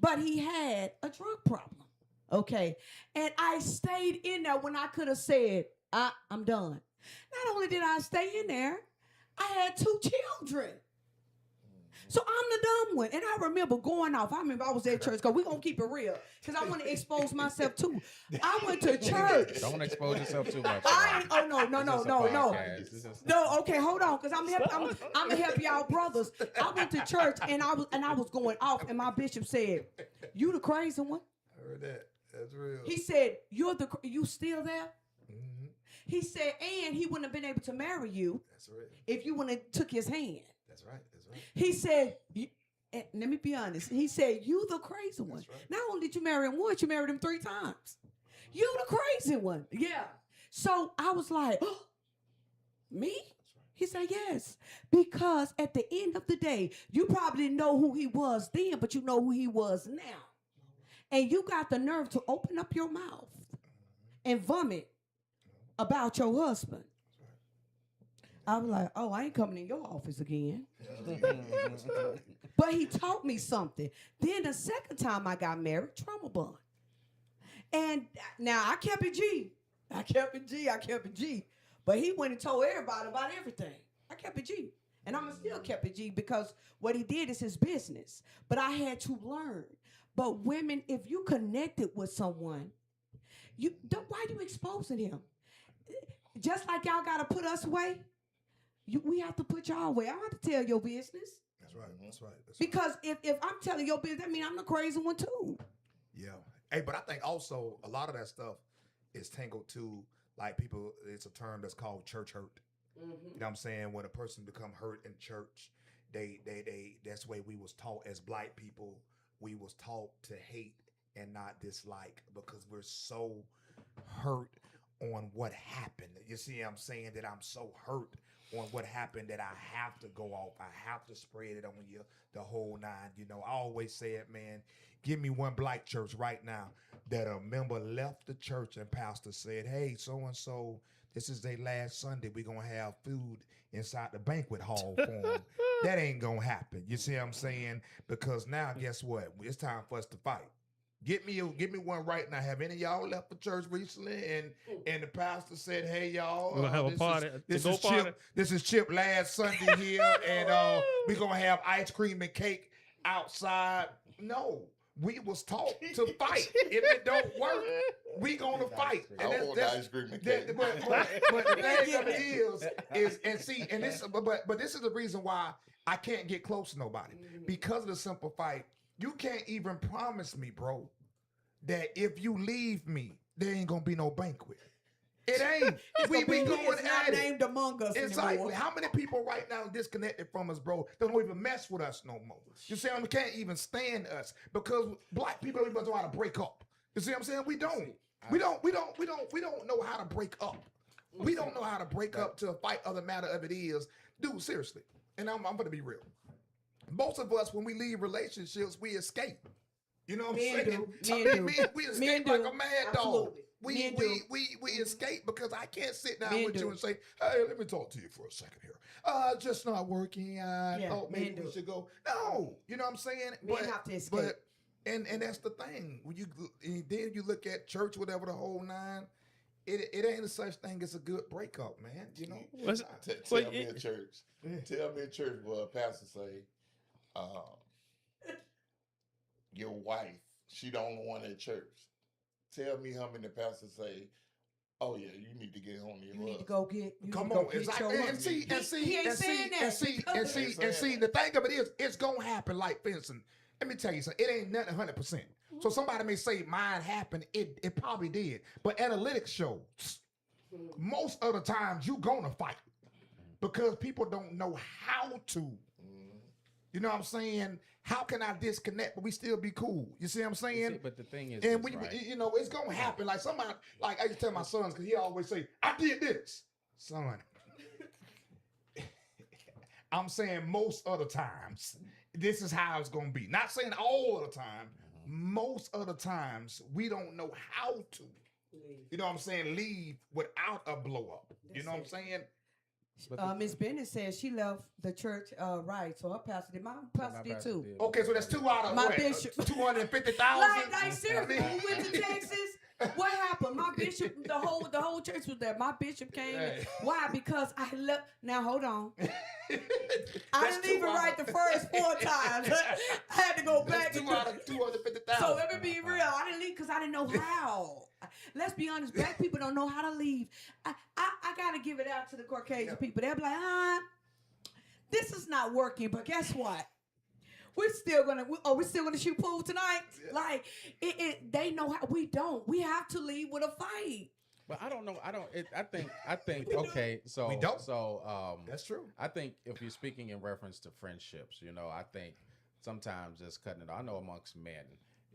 but he had a drug problem. Okay, and I stayed in there when I could have said, "I'm done." Not only did I stay in there, I had 2 children. So I'm the dumb one. And I remember going off. I remember I was at church because we're going to keep it real because I want to expose myself too. I went to church. Don't expose yourself too much. No, okay, hold on because I'm going to help y'all brothers. I went to church and I was going off and my bishop said, "You the crazy one." I heard that. That's real. He said, "You still there?" Mm-hmm. He said, and he wouldn't have been able to marry you. That's right. If you wouldn't have took his hand. That's right. He said, let me be honest. He said, "You the crazy one." Right. Not only did you marry him once, you married him 3 times. You the crazy one. Yeah. So I was like, "Oh, me?" Right. He said, "Yes." Because at the end of the day, you probably didn't know who he was then, but you know who he was now. And you got the nerve to open up your mouth and vomit about your husband. I was like, "Oh, I ain't coming in your office again." But he taught me something. Then the second time I got married, trauma bond. And now I kept it G. But he went and told everybody about everything. I kept it G. And I'm still kept it G because what he did is his business. But I had to learn. But women, if you connected with someone, why are you exposing him? Just like y'all got to put us away. We have to put y'all away. I don't have to tell your business. That's right. Because if I'm telling your business, that means I'm the crazy one too. Yeah. Hey, but I think also a lot of that stuff is tangled to, like, people, it's a term that's called church hurt. Mm-hmm. You know what I'm saying? When a person become hurt in church, that's the way we was taught as Black people. We was taught to hate and not dislike because we're so hurt on what happened. You see what I'm saying? That I'm so hurt on what happened that I have to go off. I have to spread it on you the whole 9. You know, I always say it, man, give me one Black church right now that a member left the church and pastor said, "Hey, so-and-so, this is their last Sunday. We're going to have food inside the banquet hall for them." That ain't going to happen. You see what I'm saying? Because now, guess what? It's time for us to fight. Get me one right now. Have any of y'all left for church recently? And the pastor said, "Hey, y'all, we're gonna have a party. This is Chip last Sunday here, and we're gonna have ice cream and cake outside." No, we was taught to fight. If it don't work, we gonna fight. And that's ice cream and cake. But the thing of it is but this is the reason why I can't get close to nobody because of the simple fight. You can't even promise me, bro, that if you leave me, there ain't gonna be no banquet. It ain't. We be going at it. Named among us Exactly. Anymore. How many people right now disconnected from us, bro? They don't even mess with us no more. You see, we can't even stand us because Black people don't even know how to break up. You see what I'm saying? We don't. We don't know how to break up. We don't know how to break up to fight. Other matter of it is, dude. Seriously, and I'm gonna be real. Most of us, when we leave relationships, we escape. You know what I'm saying? We escape like a mad dog. We escape because I can't sit down with you and say, "Hey, let me talk to you for a second here. Just not working out. Maybe we should go." No, you know what I'm saying? Men have to escape. And that's the thing. When then you look at church, whatever the whole 9. It ain't a such thing as a good breakup, man. You know. Tell me in church, where a pastor say, your wife, she the only one at church. Tell me how many pastors say, "Oh yeah, you need to get on your You need to go get. Come on, and see, the thing of it is, it's gonna happen. Like, for instance, Let me tell you something. It ain't nothing 100%. So somebody may say mine happened. It probably did. But analytics shows most of the times you gonna fight because people don't know how to. You know what I'm saying? How can I disconnect but we still be cool? You see what I'm saying? See, but the thing is, And this, we, right? you know, it's gonna happen. Like somebody, like I used to tell my sons, because he always say, "I did this, son." I'm saying most of the times, this is how it's gonna be. Not saying all of the time. Most of the times, we don't know how to. You know what I'm saying? Leave without a blow up. You know what I'm saying? Miss Bennett says she left the church right, so her pastor did. My pastor did too. Okay, so that's 2 out of My what? bishop. 250,000. Like seriously, we went to Texas. What happened? My bishop, the whole church was there. My bishop came. Hey. Why? Because I left. Now hold on. I That's didn't leave it 2 right out the first 4 times. I had to go back. That's 2 out of 250,000. So let me be real. I didn't leave because I didn't know how. Let's be honest. Black people don't know how to leave. I gotta give it out to the Caucasian people. They'll be like, this is not working. But guess what? We're still gonna shoot pool tonight. Yeah. Like they know how. We don't. We have to leave with a fight. But I don't know. I think. Okay, so We don't. So That's true. I think if you're speaking in reference to friendships, you know, I think sometimes just cutting it. I know amongst men,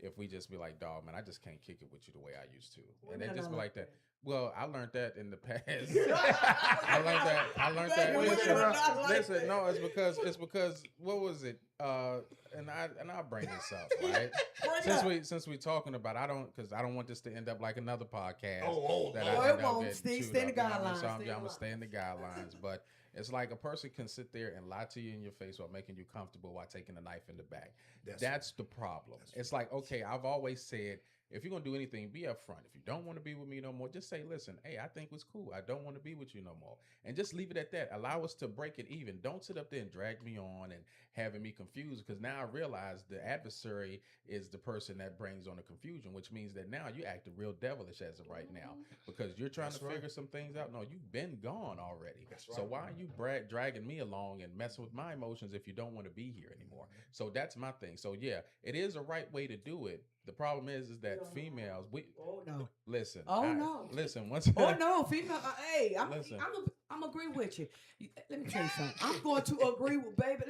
if we just be like, dog, man, I just can't kick it with you the way I used to, and they just be like that. Well, I learned that in the past. I learned that. Listen, no, it's because what was it? And I'll bring this up, right? since we talking about, I don't want this to end up like another podcast. It won't. Stay in the guidelines. So I'm gonna stay in the guidelines, but it's like a person can sit there and lie to you in your face while making you comfortable while taking a knife in the back. That's the problem. It's like, okay, I've always said, if you're going to do anything, be upfront. If you don't want to be with me no more, just say, listen, hey, I think it's cool. I don't want to be with you no more. And just leave it at that. Allow us to break it even. Don't sit up there and drag me on and having me confused, because now I realize the adversary is the person that brings on the confusion, which means that now you act real devilish as of right now because you're trying to figure some things out. No, you've been gone already. So why are you dragging me along and messing with my emotions if you don't want to be here anymore? So that's my thing. So yeah, it is a right way to do it. The problem is that females, listen. Listen, once. Female. Hey, I'm agree with you. Let me tell you something. I'm going to agree with baby.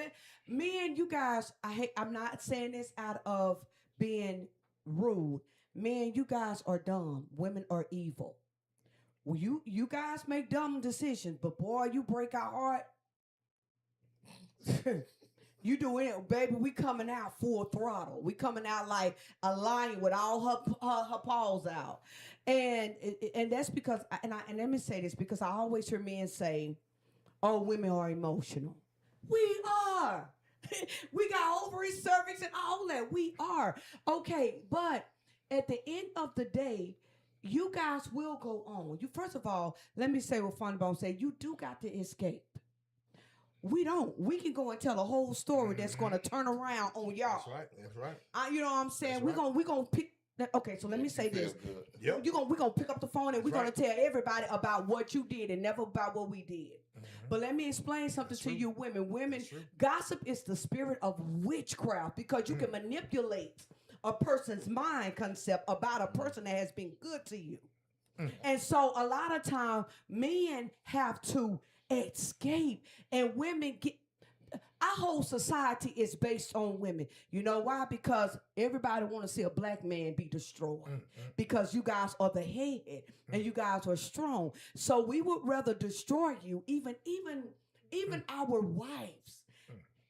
Me and you guys. I'm not saying this out of being rude. Men, you guys are dumb. Women are evil. Well, you guys make dumb decisions, but boy, you break our heart. You doing it, baby. We coming out full throttle. We coming out like a lion with all her paws out, and that's because. And let me say this, because I always hear men say, "Oh, women are emotional." We are. We got ovaries, cervix, and all that. We are okay, but at the end of the day, you guys will go on. You first of all, let me say what Funbone said. You do got to escape. We don't. We can go and tell a whole story that's going to turn around on y'all. That's right. You know what I'm saying? We're gonna pick. Okay, so let me say this. We're gonna pick up the phone and we're gonna tell everybody about what you did and never about what we did. But let me explain something to you, women. Women, gossip is the spirit of witchcraft, because you can manipulate a person's mind concept about a person that has been good to you. And so a lot of time men have to escape, and women get. Our whole society is based on women. You know why? Because everybody want to see a black man be destroyed. Because you guys are the head and you guys are strong. So we would rather destroy you, even our wives.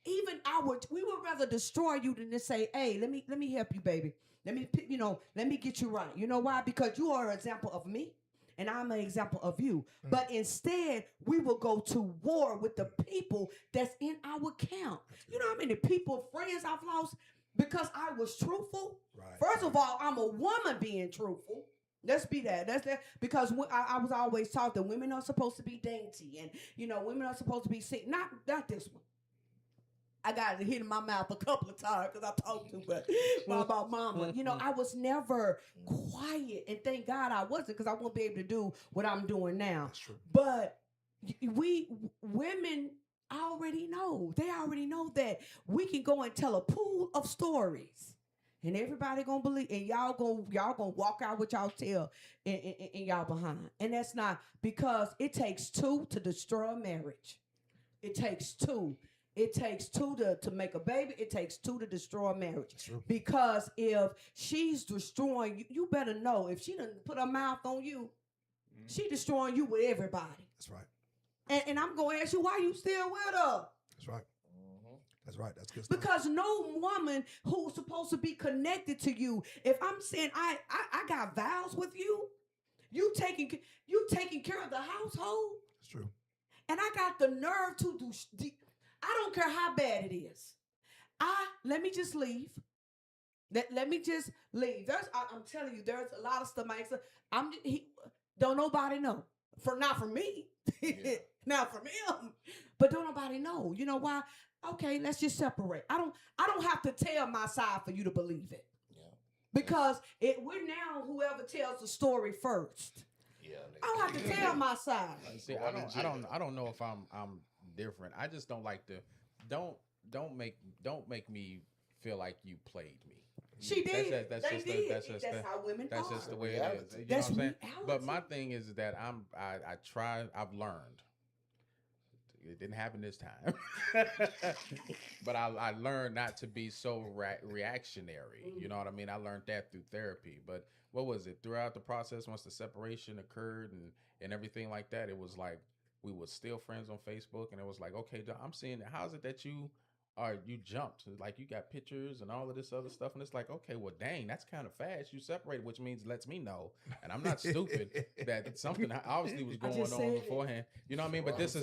We would rather destroy you than to say, hey, let me help you, baby. Let me get you right. You know why? Because you are an example of me. And I'm an example of you. But instead, we will go to war with the people that's in our camp. You know how many people, friends I've lost because I was truthful? Right. First of all, I'm a woman being truthful. Let's be that. That's that. Because I was always taught that women are supposed to be dainty. And, women are supposed to be sick. Not this one. I got it hit in my mouth a couple of times because I talked too much about mama. I was never quiet, and thank God I wasn't, because I won't be able to do what I'm doing now. That's true. But we women I already know. They already know that we can go and tell a pool of stories. And everybody gonna believe, and y'all gonna walk out with y'all tail in y'all behind. And that's not because it takes two to destroy a marriage. It takes two. It takes two to make a baby. It takes two to destroy a marriage. Because if she's destroying you, you better know if she doesn't put her mouth on you, she destroying you with everybody. That's right. And I'm going to ask you, why you still with her? That's right. That's right. That's good stuff. Because no woman who's supposed to be connected to you, if I'm saying I got vows with you, you taking care of the household. That's true. And I got the nerve to do. I don't care how bad it is. Let me just leave. Let me just leave. I'm telling you, there's a lot of stuff. Don't nobody know. Not for me. Yeah. Not from him. But don't nobody know. You know why? Okay, let's just separate. I don't have to tell my side for you to believe it. Yeah. Because we're now whoever tells the story first. Yeah. I don't have to tell my side. See, I don't know if I'm different. I just don't like to don't make me feel like you played me. She did. That's They just did. That's how women that's are. just the way it Reality. is. You That's know what I'm saying? reality. But my thing is that I've learned. It didn't happen this time, but I learned not to be so reactionary. You know what I mean? I learned that through therapy. But what was it? Throughout the process, once the separation occurred and everything like that, it was like we were still friends on Facebook, and it was like, okay, I'm seeing it. How is it that you jumped? Like you got pictures and all of this other stuff, and it's like, okay, well, dang, that's kind of fast. You separated, which means lets me know, and I'm not stupid that something obviously was going on beforehand. You know what I mean? But this is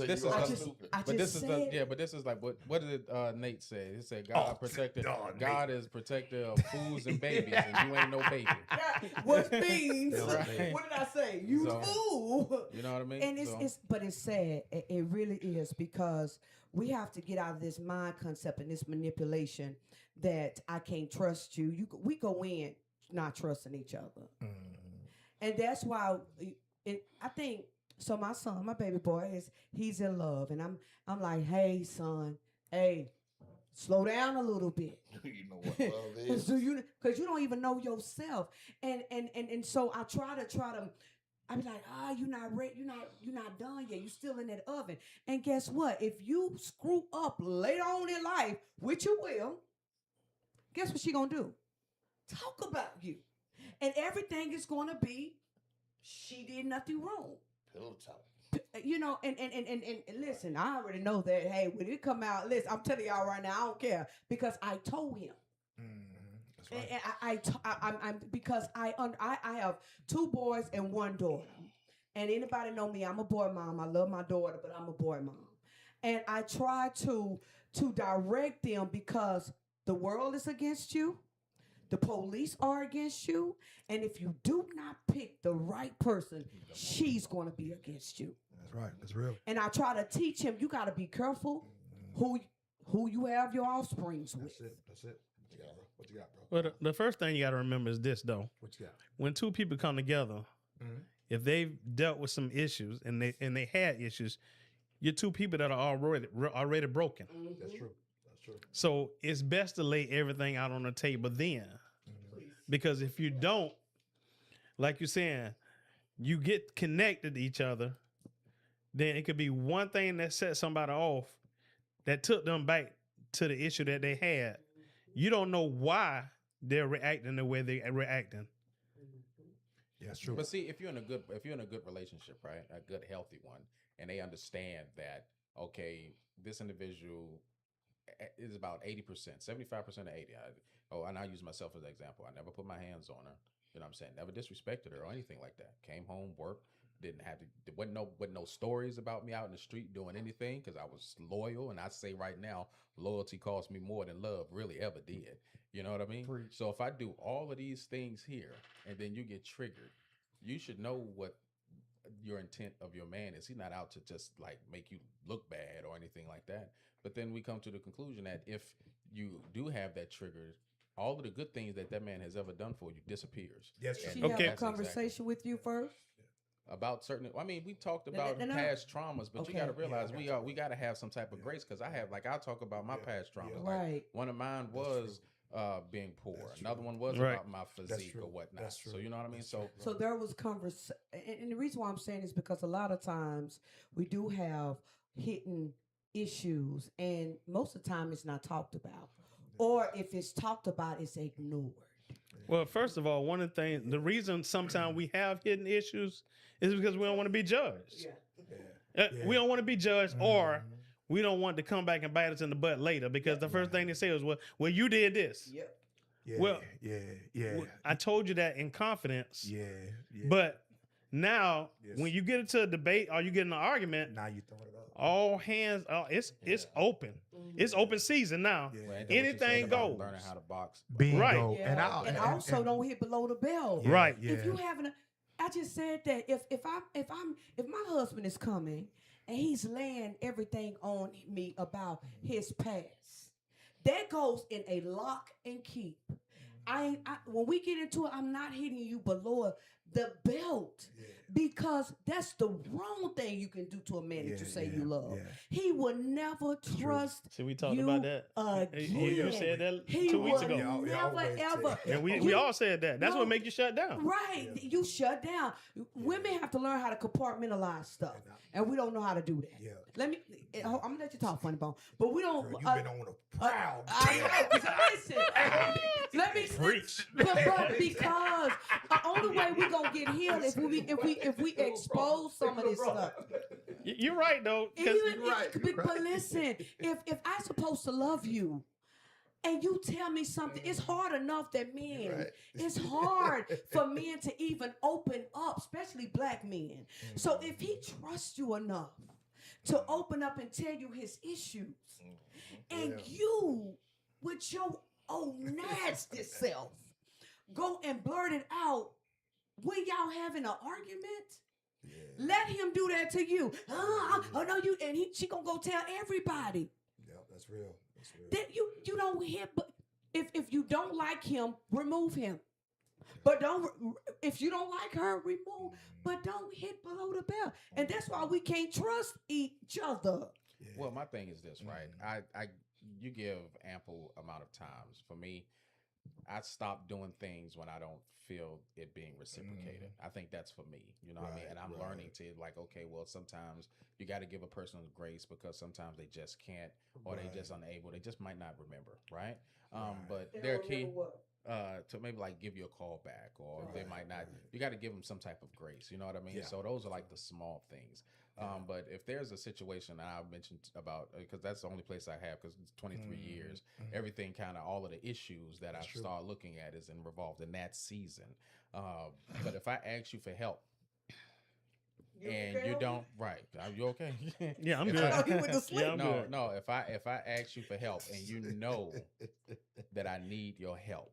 like what did Nate say? He said God is protector of fools and babies, and you ain't no baby. What means? Right. What did I say? You fool. You know what I mean? And but it's sad. It really is, because we have to get out of this mind concept and this manipulation that I can't trust you. We go in not trusting each other, and that's why I think so. My son, my baby boy, he's in love, and I'm like, hey son, hey, slow down a little bit. You know what love is? Because you don't even know yourself, and so I try to. I be like, you're not ready, you're not done yet. You're still in that oven. And guess what? If you screw up later on in life, which you will, guess what she gonna do? Talk about you. And everything is gonna be, she did nothing wrong. Pillow talk. You know, and listen, I already know that, hey, when it come out, listen, I'm telling y'all right now, I don't care, because I told him. Right. And I'm because I have 2 boys and 1 daughter, and anybody know me, I'm a boy mom. I love my daughter, but I'm a boy mom, and I try to direct them, because the world is against you, the police are against you, and if you do not pick the right person, she's going to be against you. That's right. That's real. And I try to teach him, you got to be careful who you have your offsprings with. That's it. What you got, bro? Well, the first thing you got to remember is this, though. What you got? When 2 people come together, if they've dealt with some issues and they had issues, you're 2 people that are already broken. That's true. That's true. So it's best to lay everything out on the table then. Because if you don't, like you're saying, you get connected to each other, then it could be one thing that set somebody off that took them back to the issue that they had. You don't know why they're reacting the way they're reacting. Yeah, that's true. But see, if you're in a good relationship, right, a good healthy one, and they understand that, okay, this individual is about 80%, 75% of 80. And I use myself as an example. I never put my hands on her. You know what I'm saying? Never disrespected her or anything like that. Came home, worked, didn't have to. There wasn't no stories about me out in the street doing anything, because I was loyal. And I say right now, loyalty cost me more than love really ever did. You know what I mean? So if I do all of these things here, and then you get triggered, you should know what your intent of your man is. He's not out to just like make you look bad or anything like that. But then we come to the conclusion that if you do have that trigger, all of the good things that man has ever done for you disappears. Yes, She Okay. have a conversation with you first? about certain. I mean, we talked about no. past traumas, but you got to Okay. realize Yeah, we got to have some type of grace because I have like I'll talk about my past traumas. yeah. Like Right. one of mine was being poor. That's Another true. one was Right. about my physique true. or whatnot. That's true. So you know what I mean. That's So true. So there was and the reason why I'm saying is because a lot of times we do have hidden issues, and most of the time it's not talked about, or if it's talked about, it's ignored. Well, first of all, one of the things, the reason sometimes we have hidden issues is because we don't want to be judged. We don't want to be judged, or we don't want to come back and bite us in the butt later because the first thing they say is, well, you did this. Yep. Yeah, Well, yeah. I told you that in confidence. Yeah. But now, Yes. when you get into a debate or you get in an argument, Now you throwing it up. all hands, it's open. It's open season now. Yeah. well, ain't that what you said Anything about goes. learning how to box. Bingo. Right. Yeah. And also don't hit below the belt. Yeah, Right. Yeah. If you having I just said that if my husband is coming and he's laying everything on me about his past, that goes in a lock and keep. When we get into it, I'm not hitting you below the belt because that's the wrong thing you can do to a man that you say you love. yeah. He will never trust See, we talked you about that. again. You said that He 2 weeks will ago. Yeah, never always say ever. that. And we You- all said that. That's No. what make you shut down. Right, you shut down. Women have to learn how to compartmentalize stuff, and we don't know how to do that. Yeah. I'm gonna let you talk, Funny Bone, but we don't. Girl, you've been on a proud. I know. 'Cause listen, let me Preach. but because the only way we gonna get healed if we expose some of this stuff. You're right though. 'Cause- But listen, if I'm supposed to love you, and you tell me something, it's hard enough that men, it's hard for men to even open up, especially black men. So if he trusts you enough to open up and tell you his issues, and you, with your old nasty self, go and blurt it out when y'all having an argument, let him do that to you. Oh no, she gonna go tell everybody. Yeah, that's real. That's real. That you don't hit, but if you don't like him, remove him. But if you don't like her, remove. But don't hit below the belt, and that's why we can't trust each other. Well, my thing is this, right? You give ample amount of times. For me, I stop doing things when I don't feel it being reciprocated. I think that's for me, you know what I mean? And I'm learning to like, okay, well, sometimes you got to give a person grace because sometimes they just can't, or they just unable. They just might not remember, right? But they're key to maybe like give you a call back, or they might not. You got to give them some type of grace, you know what I mean? So those are like the small things. But if there's a situation that I mentioned about, because that's the only place I have, because it's 23 years, everything kind of, all of the issues that I start looking at is involved in that season. But if I ask you for help, and you don't, right? Are you okay? Yeah, I'm If good. I- He went to sleep. Yeah, I'm good. no. If I ask you for help, and you know that I need your help,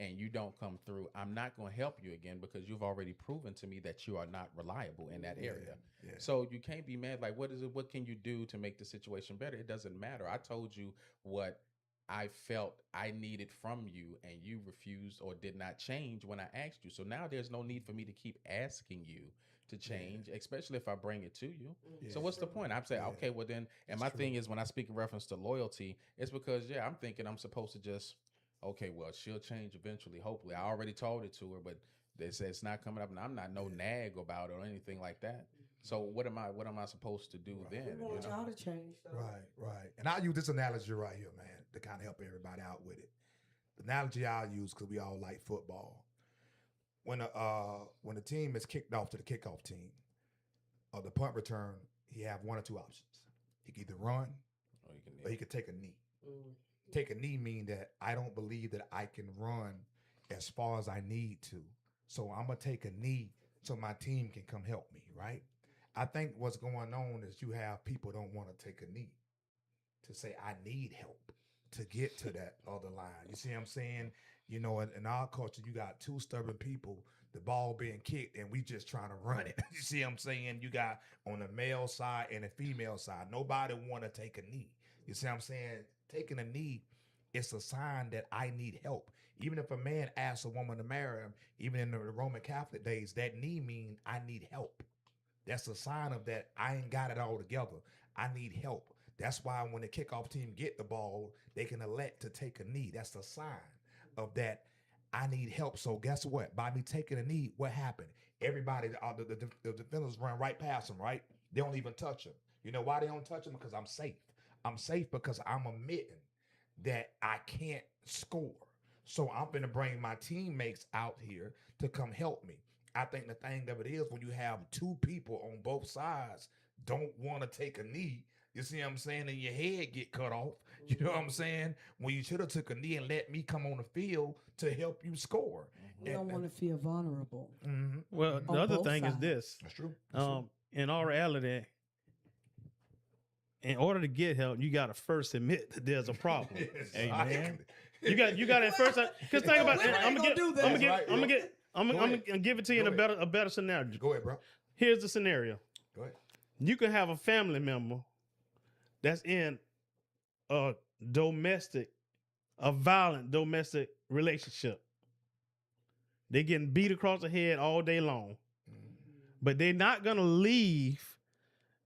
and you don't come through, I'm not going to help you again because you've already proven to me that you are not reliable in that area. So you can't be mad. Like, what is it? What can you do to make the situation better? It doesn't matter. I told you what I felt I needed from you, and you refused or did not change when I asked you. So now there's no need for me to keep asking you to change, especially if I bring it to you. So what's the point? I'm saying, okay, well then, and my thing is when I speak in reference to loyalty, it's because, I'm thinking I'm supposed to just, okay, well, she'll change eventually, hopefully. I already told it to her, but they said it's not coming up, and I'm not no nag about it or anything like that. So what am I supposed to do then? We want y'all to change, though. Right. And I'll use this analogy right here, man, to kind of help everybody out with it. The analogy I'll use, because we all like football. When the team is kicked off to the kickoff team, or the punt return, he have one or two options. He can either run, or he could take a knee. Take a knee mean that I don't believe that I can run as far as I need to. So I'm going to take a knee so my team can come help me, right? I think what's going on is you have people don't want to take a knee to say, I need help to get to that other line. You see what I'm saying? You know, in our culture, you got two stubborn people, the ball being kicked, and we just trying to run it. You see what I'm saying? You got on the male side and the female side. Nobody want to take a knee. You see what I'm saying? Taking a knee it's a sign that I need help. Even if a man asks a woman to marry him, even in the Roman Catholic days, that knee mean I need help. That's a sign of that I ain't got it all together. I need help. That's why when the kickoff team get the ball, they can elect to take a knee. That's a sign of that I need help. So guess what? By me taking a knee, what happened? Everybody, the defenders run right past him, right? They don't even touch him. You know why they don't touch him? Because I'm safe. I'm safe because I'm admitting that I can't score. So I'm going to bring my teammates out here to come help me. I think the thing of it is when you have two people on both sides don't want to take a knee, you see what I'm saying, and your head get cut off. You know what I'm saying? When you should have took a knee and let me come on the field to help you score. We don't want to feel vulnerable. Well, the On other both thing is sides. this. That's true. That's true. In all reality, in order to get help, you got to first admit that there's a problem. Amen. You got to first, because think about it. Women ain't gonna do that. I'm gonna give it to you in a better scenario. Go ahead, bro. Here's the scenario. Go ahead. You can have a family member that's in a violent domestic relationship. They're getting beat across the head all day long, but they're not gonna leave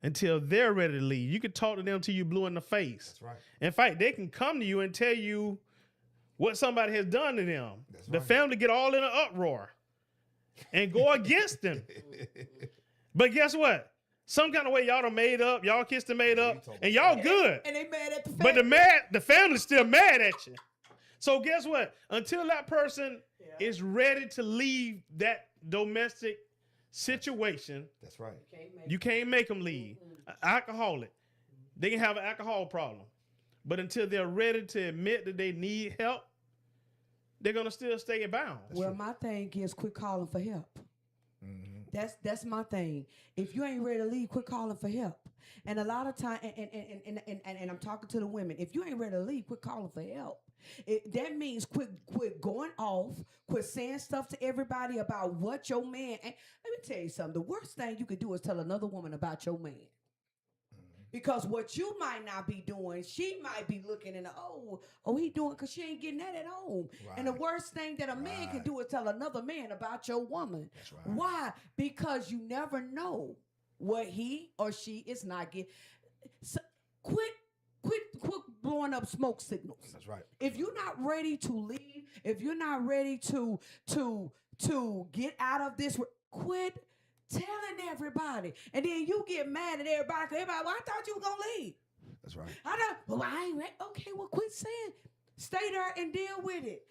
until they're ready to leave. You can talk to them till you blue in the face. That's right. In fact, they can come to you and tell you what somebody has done to them. That's The right. family get all in an uproar and go against them. But guess what? Some kind of way y'all done made up, y'all kissed and made up, and y'all good. And they mad at the But family. the family's still mad at you. So guess what? Until that person is ready to leave that domestic situation, That's right. you can't make them leave. An alcoholic, they can have an alcohol problem. But until they're ready to admit that they need help, they're going to still stay bound. Well, my thing is quit calling for help. That's my thing. If you ain't ready to leave, quit calling for help. And a lot of time, and I'm talking to the women. If you ain't ready to leave, quit calling for help. That means quit going off, quit saying stuff to everybody about what your man. And let me tell you something. The worst thing you could do is tell another woman about your man. Because what you might not be doing, she might be looking and he doing because she ain't getting that at home. Right. And the worst thing that a man can do is tell another man about your woman. That's right. Why? Because you never know what he or she is not getting. So quit blowing up smoke signals. That's right. If you're not ready to leave, if you're not ready to get out of this, quit telling everybody. And then you get mad at everybody. Well, I thought you were going to leave. That's right. I know. Well, I ain't ready. Okay, well, quit saying. Stay there and deal with it.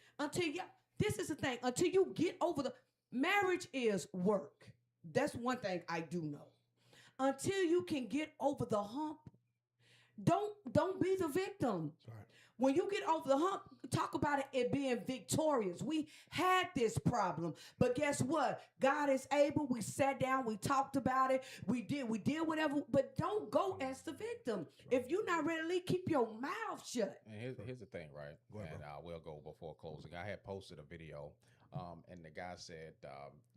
This is the thing. Until you get over marriage is work. That's one thing I do know. Until you can get over the hump, don't be the victim. That's right. When you get over the hump, talk about it being victorious. We had this problem, but guess what? God is able. We sat down, we talked about it, we did whatever, but don't go as the victim. If you're not ready to leave, keep your mouth shut. And here's the thing, right? Go ahead, And we'll go before closing. I had posted a video, and the guy said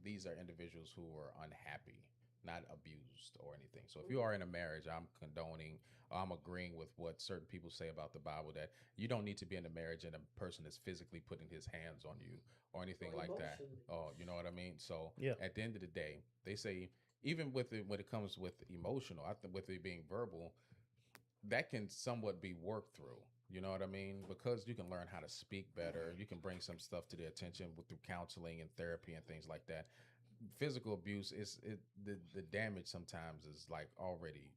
these are individuals who were unhappy, not abused or anything. So if you are in a marriage, I'm agreeing with what certain people say about the Bible, that you don't need to be in a marriage and a person is physically putting his hands on you or anything like that. Oh, you know what I mean? So at the end of the day, they say, even with it, when it comes with emotional, I think with it being verbal, that can somewhat be worked through. You know what I mean? Because you can learn how to speak better. You can bring some stuff to their attention through counseling and therapy and things like that. Physical abuse the damage sometimes is like already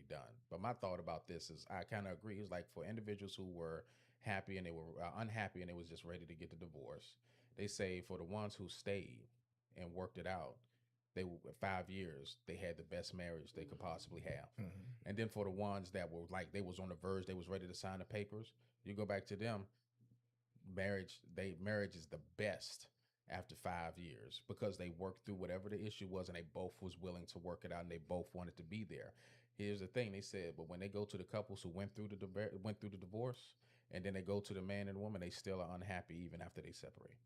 done. But my thought about this is I kind of agree. It's like for individuals who were happy and they were unhappy and they was just ready to get the divorce. They say for the ones who stayed and worked it out, 5 years they had the best marriage they could possibly have. And then for the ones that were like they was on the verge, they was ready to sign the papers. You go back to them, marriage is the best after 5 years because they worked through whatever the issue was and they both was willing to work it out and they both wanted to be there. Here's the thing, they said, but when they go to the couples who went through the divorce and then they go to the man and woman, they still are unhappy even after they separate.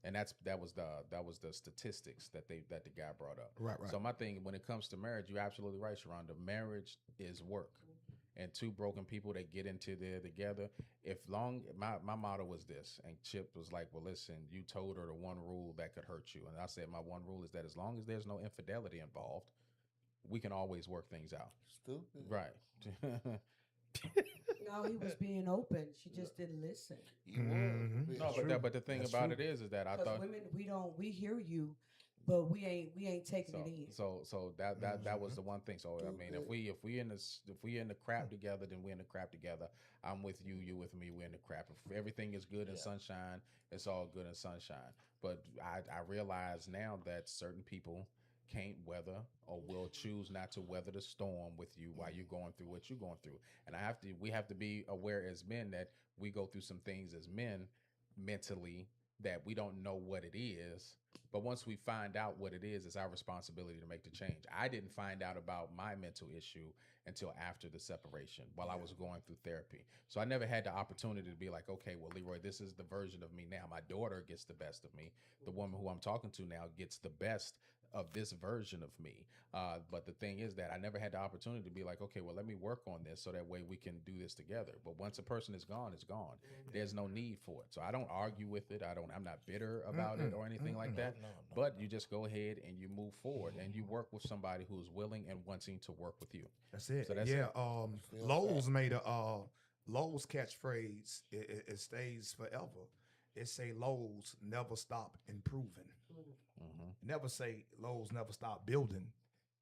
And that was the statistics that the guy brought up. Right. So my thing, when it comes to marriage, you're absolutely right, Sharonda. Marriage is work. and two broken people that get into there together. My motto was this, and Chip was like, well, listen, you told her the one rule that could hurt you. And I said, my one rule is that as long as there's no infidelity involved, we can always work things out. Stupid. Right. No, he was being open. She just didn't listen. He was. Mhm. No, True. but the thing That's about true. it is that I Because thought women, we hear you, but we ain't taking it in. so that was the one thing. So I mean, if we in the crap together, then we're in the crap together. I'm with you, you with me, we're in the crap. If everything is good in sunshine, it's all good in sunshine. But I realize now that certain people can't weather or will choose not to weather the storm with you while you're going through what you're going through. And we have to be aware as men that we go through some things as men mentally that we don't know what it is. But once we find out what it is, it's our responsibility to make the change. I didn't find out about my mental issue until after the separation while I was going through therapy. So I never had the opportunity to be like, okay, well, Leroy, this is the version of me now. My daughter gets the best of me. The woman who I'm talking to now gets the best of this version of me. But the thing is that I never had the opportunity to be like, okay, well, let me work on this so that way we can do this together. But once a person is gone, it's gone. There's no need for it. So I don't argue with it. I'm not bitter about it or anything like that. But you just go ahead and you move forward and you work with somebody who's willing and wanting to work with you. That's it. So that's yeah. it. Lowe's made a Lowe's catchphrase. It stays forever. It say Lowe's never stop improving. Never say Lowe's never stop building.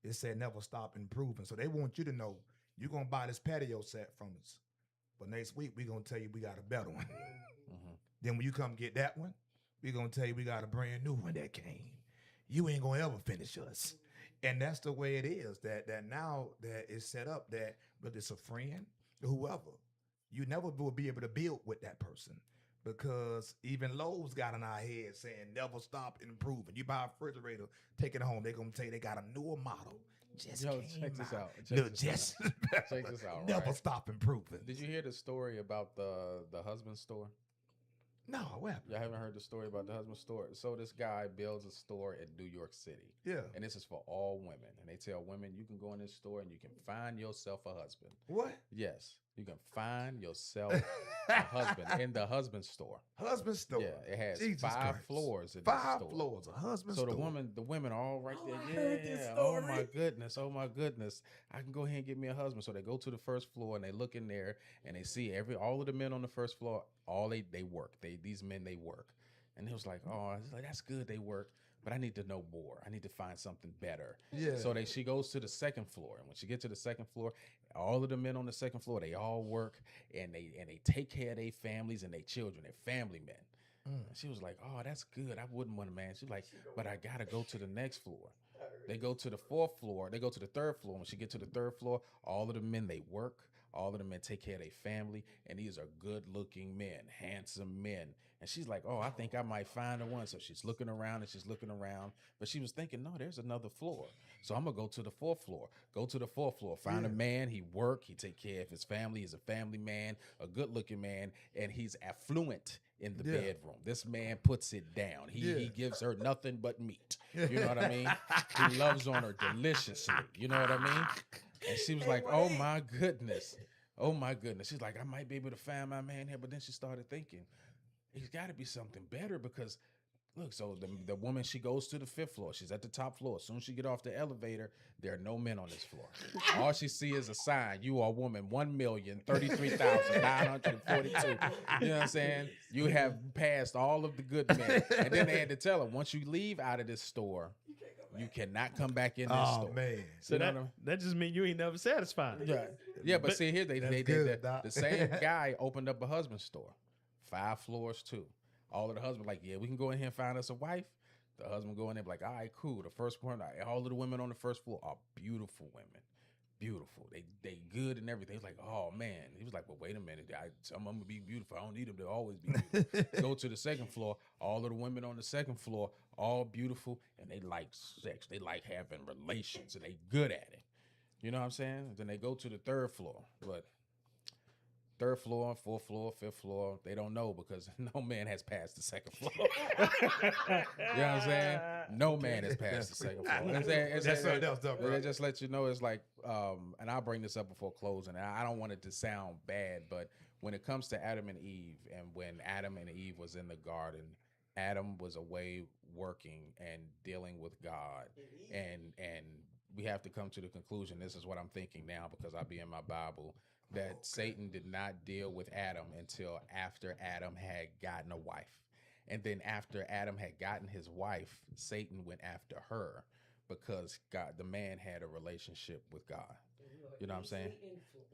It said never stop improving. So they want you to know you're gonna buy this patio set from us, but next week we're gonna tell you we got a better one. Then when you come get that one, we're gonna tell you we got a brand new one that came. You ain't gonna ever finish us. And that's the way it is. That now that it's set up that whether it's a friend or whoever, you never will be able to build with that person. Because even Lowe's got in our head saying never stop improving. You buy a refrigerator, take it home, they're gonna tell you they got a newer model. Just check this out. Look, just Check this out. never right? stop improving. Did you hear the story about the husband store? No, what happened? Y'all haven't heard the story about the husband store? So this guy builds a store in New York City. Yeah. And this is for all women. And they tell women you can go in this store and you can find yourself a husband. What? Yes. You can find yourself a husband in the husband store. Husband store. Yeah, it has Jesus 5 Christ. floors in this 5 store. floors, a husband So store. the women are all right Oh, there. I Yeah. heard this Oh story. my goodness. Oh my goodness. I can go ahead and get me a husband. So they go to the first floor and they look in there and they see all of the men on the first floor. All they work. These men they work. And it was like, oh, it's like that's good. They work, but I need to know more. I need to find something better. Yeah. So she goes to the second floor, and when she gets to the second floor, all of the men on the second floor they all work and they take care of their families and their children. They're family men. And she was like, oh, that's good. I wouldn't want a man. She's like, but I gotta go to the next floor. They go to the 4th floor. They go to the 3rd floor. When she gets to the 3rd floor, all of the men they work. All of the men take care of their family, and these are good-looking men, handsome men. And she's like, oh, I think I might find the one. So she's looking around, but she was thinking, no, there's another floor. So I'm going to go to the 4th floor. Go to the 4th floor. Find a man. He work. He take care of his family. He's a family man, a good-looking man, and he's affluent in the bedroom. This man puts it down. He gives her nothing but meat. You know what I mean? He loves on her deliciously. You know what I mean? And she was like, oh my goodness. Oh my goodness. She's like, I might be able to find my man here. But then she started thinking, he's got to be something better because look, so the woman, she goes to the 5th floor. She's at the top floor. As soon as she get off the elevator, there are no men on this floor. All she see is a sign. You are woman 1,033,942. You know what I'm saying? You have passed all of the good men. And then they had to tell her, once you leave out of this store, you cannot come back in this store. Oh man. So that just means you ain't never satisfied. Yeah, but see here, they That's did good, Doc. the same guy opened up a husband store, 5 floors too. All of the husbands like, yeah, we can go in here and find us a wife. The husband go in there like, all right, cool. The first one, all of the women on the first floor are beautiful women, beautiful. They good and everything. He's like, oh man. He was like, well, wait a minute. Some of them be beautiful. I don't need them to always be beautiful. Go to the second floor. All of the women on the second floor, all beautiful, and they like sex. They like having relations, and they good at it. You know what I'm saying? Then they go to the 3rd floor, but third floor, fourth floor, fifth floor. They don't know because no man has passed the second floor. You know what I'm saying? No man has passed the second floor. Yes, sir. That was dope, bro. It just lets you know it's like, and I'll bring this up before closing. And I don't want it to sound bad, but when it comes to Adam and Eve, and when Adam and Eve was in the garden, Adam was away working and dealing with God, and we have to come to the conclusion. This is what I'm thinking now because I be in my Bible that Satan did not deal with Adam until after Adam had gotten a wife. And then after Adam had gotten his wife, Satan went after her because God, the man had a relationship with God. You know what I'm saying?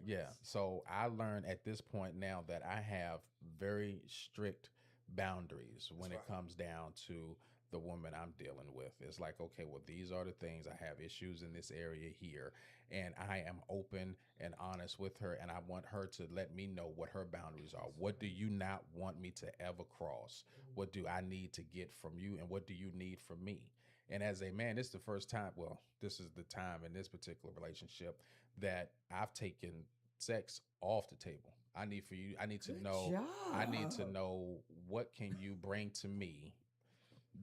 Yeah. So I learned at this point now that I have very strict boundaries when it comes down to the woman I'm dealing with. It's like, okay, well, these are the things. I have issues in this area here, and I am open and honest with her, and I want her to let me know what her boundaries are. What do you not want me to ever cross? What do I need to get from you, and what do you need from me? And as a man, this is the first time, well, this is the time in this particular relationship that I've taken sex off the table. I need for you, I need to Good know, I need to job. know what can you bring to me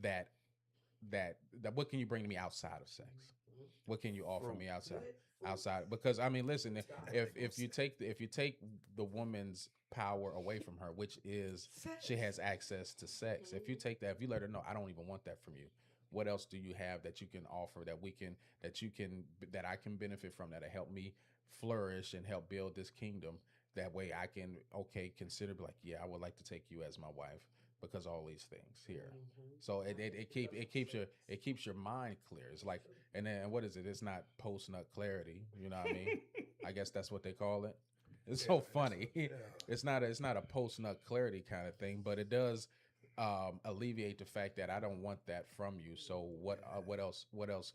that that what can you bring to me outside of sex? What can you offer me outside? Because I mean, listen, if you take the woman's power away from her, which is she has access to sex. If you take that, if you let her know, I don't even want that from you. What else do you have that you can offer that I can benefit from that'll help me flourish and help build this kingdom? That way I can consider like, yeah, I would like to take you as my wife because all these things here. So it keeps your mind clear. It's like, and then what is it? It's not post nut clarity. You know what I mean? I guess that's what they call it. It's so funny. It's not a post nut clarity kind of thing, but it does alleviate the fact that I don't want that from you. So what else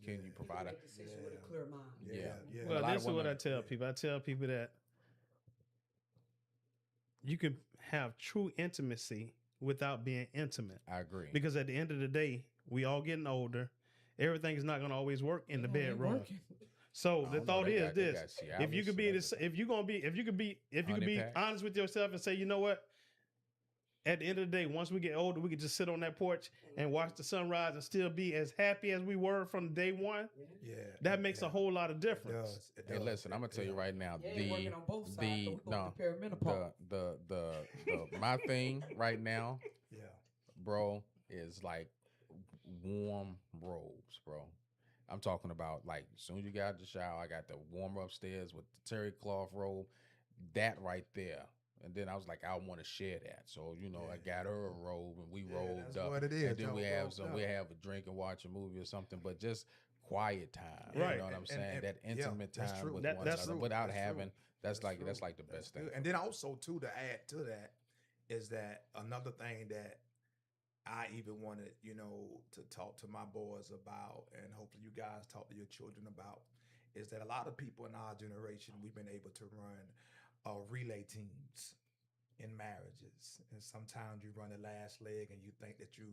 can you provide? Make a decision with a clear mind. Yeah. Well, A lot this of is what I women- tell people. I tell people that you can have true intimacy without being intimate. I agree. Because at the end of the day, we all getting older. Everything's not going to always work in the bedroom. So the thought is this: if you could be this, if you could be honest with yourself and say, you know what? At the end of the day, once we get older, we could just sit on that porch and watch the sunrise and still be as happy as we were from day one. Yeah, That makes a whole lot of difference. It Hey, does. listen, I'm gonna tell you right now. Working on both sides. The So we no, go to perimenopause. the my thing right now, Yeah. bro, is like warm robes, bro. I'm talking about like as soon as you got out the shower, I got the warmer upstairs with the terry cloth robe, that right there. And then I was like, I want to share that. So, you know, I got her a robe and we rolled that's up. what it is. And then we Y'all have rolled we up. have a drink and watch a movie or something, but just quiet time. Right. You know what I'm saying? And- that yeah, intimate that's time true. with That- one that's another true. without That's having true. that's like true. the best That's thing. good. And then also too to add to that is that another thing that I even wanted, to talk to my boys about, and hopefully you guys talk to your children about, is that a lot of people in our generation we've been able to run relay teams in marriages, and sometimes you run the last leg and you think that you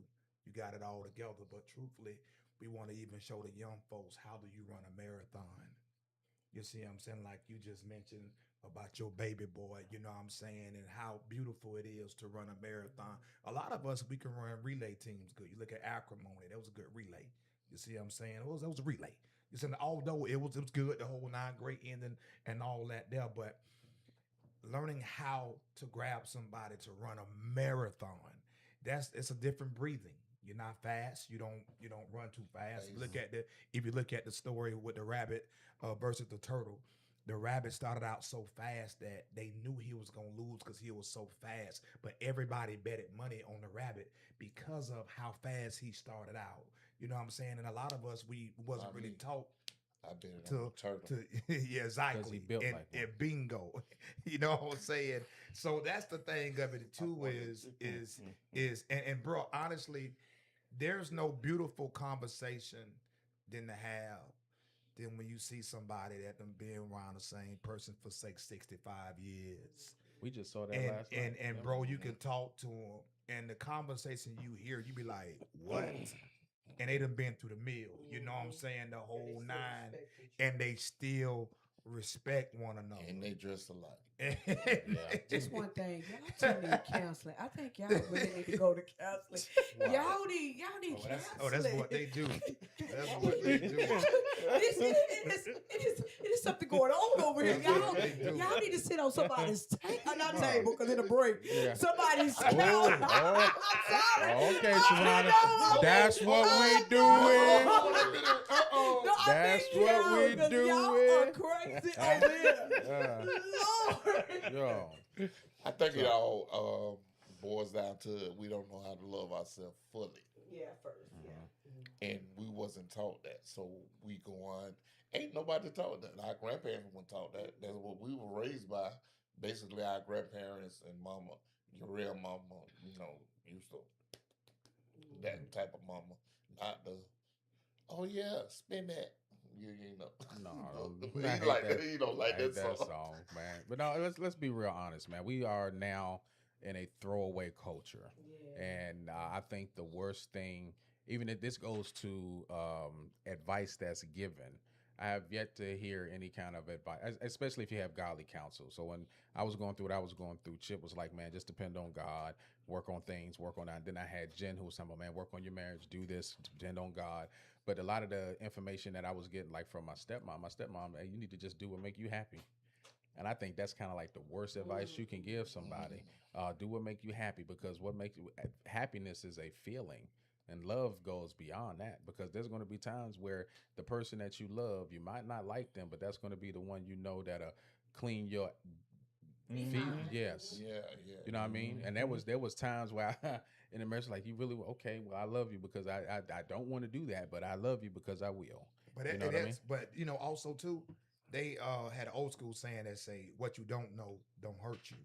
got it all together, but truthfully, we want to even show the young folks how do you run a marathon. You see what I'm saying? Like you just mentioned about your baby boy, you know what I'm saying, and how beautiful it is to run a marathon. A lot of us, we can run relay teams good. You look at acrimony, that was a good relay. You see what I'm saying? That was a relay. You see, although it was good, the whole nine, great ending and all that there, but learning how to grab somebody to run a marathon, it's a different breathing. You're not fast. You don't run too fast. If you look at the story with the rabbit versus the turtle, the rabbit started out so fast that they knew he was gonna lose because he was so fast. But everybody betted money on the rabbit because of how fast he started out. You know what I'm saying? And a lot of us we wasn't Not really me. taught I bet it on the turtle. to yeah, exactly. built and, like one. and bingo. You know what I'm saying? So that's the thing of it too and bro, honestly, there's no beautiful conversation than to have than when you see somebody that done been around the same person for say 65 years. We just saw that And last night. and bro, you can talk to them and the conversation you hear, you be like, what? And they done been through the mill, you know what I'm saying? The whole nine, and they still respect one another. And they dress alike. Just one thing, y'all two need counseling. I think y'all really need to go to counseling. Y'all need counseling. That's what they do. That's what they do. It is something going on over here. Y'all need to sit on somebody's not table because it'll break. Somebody's couch. I'm sorry. Okay, Sharonda. That's what we doing. That's what we doing. Y'all are crazy over here. Lord. Yo. I think it all boils down to we don't know how to love ourselves fully. Yeah, first. Yeah. And we wasn't taught that. So we go on. Ain't nobody taught that. Our grandparents weren't taught that. That's what we were raised by. Basically, our grandparents and mama, your real mama, used to that type of mama, not the. Oh yeah, spin that. You know. No, he like that. He don't like that song, man. But no, let's be real honest, man. We are now in a throwaway culture, and I think the worst thing, even if this goes to advice that's given, I have yet to hear any kind of advice, especially if you have godly counsel. So when I was going through what I was going through, Chip was like, man, just depend on God, work on things, work on that. And then I had Jen who was saying, man, work on your marriage, do this, depend on God. But a lot of the information that I was getting, like from my stepmom, hey, you need to just do what make you happy. And I think that's kind of like the worst advice you can give somebody. Do what make you happy, because what makes you happiness is a feeling. And love goes beyond that, because there's going to be times where the person that you love, you might not like them, but that's going to be the one that'll clean your feet. Yes. Yeah. You know what I mean? And there was times where in the marriage, like, you really, okay, well, I love you because I don't want to do that, but I love you because I will. But you know what I mean? But also too, they had an old school saying that say, what you don't know don't hurt you.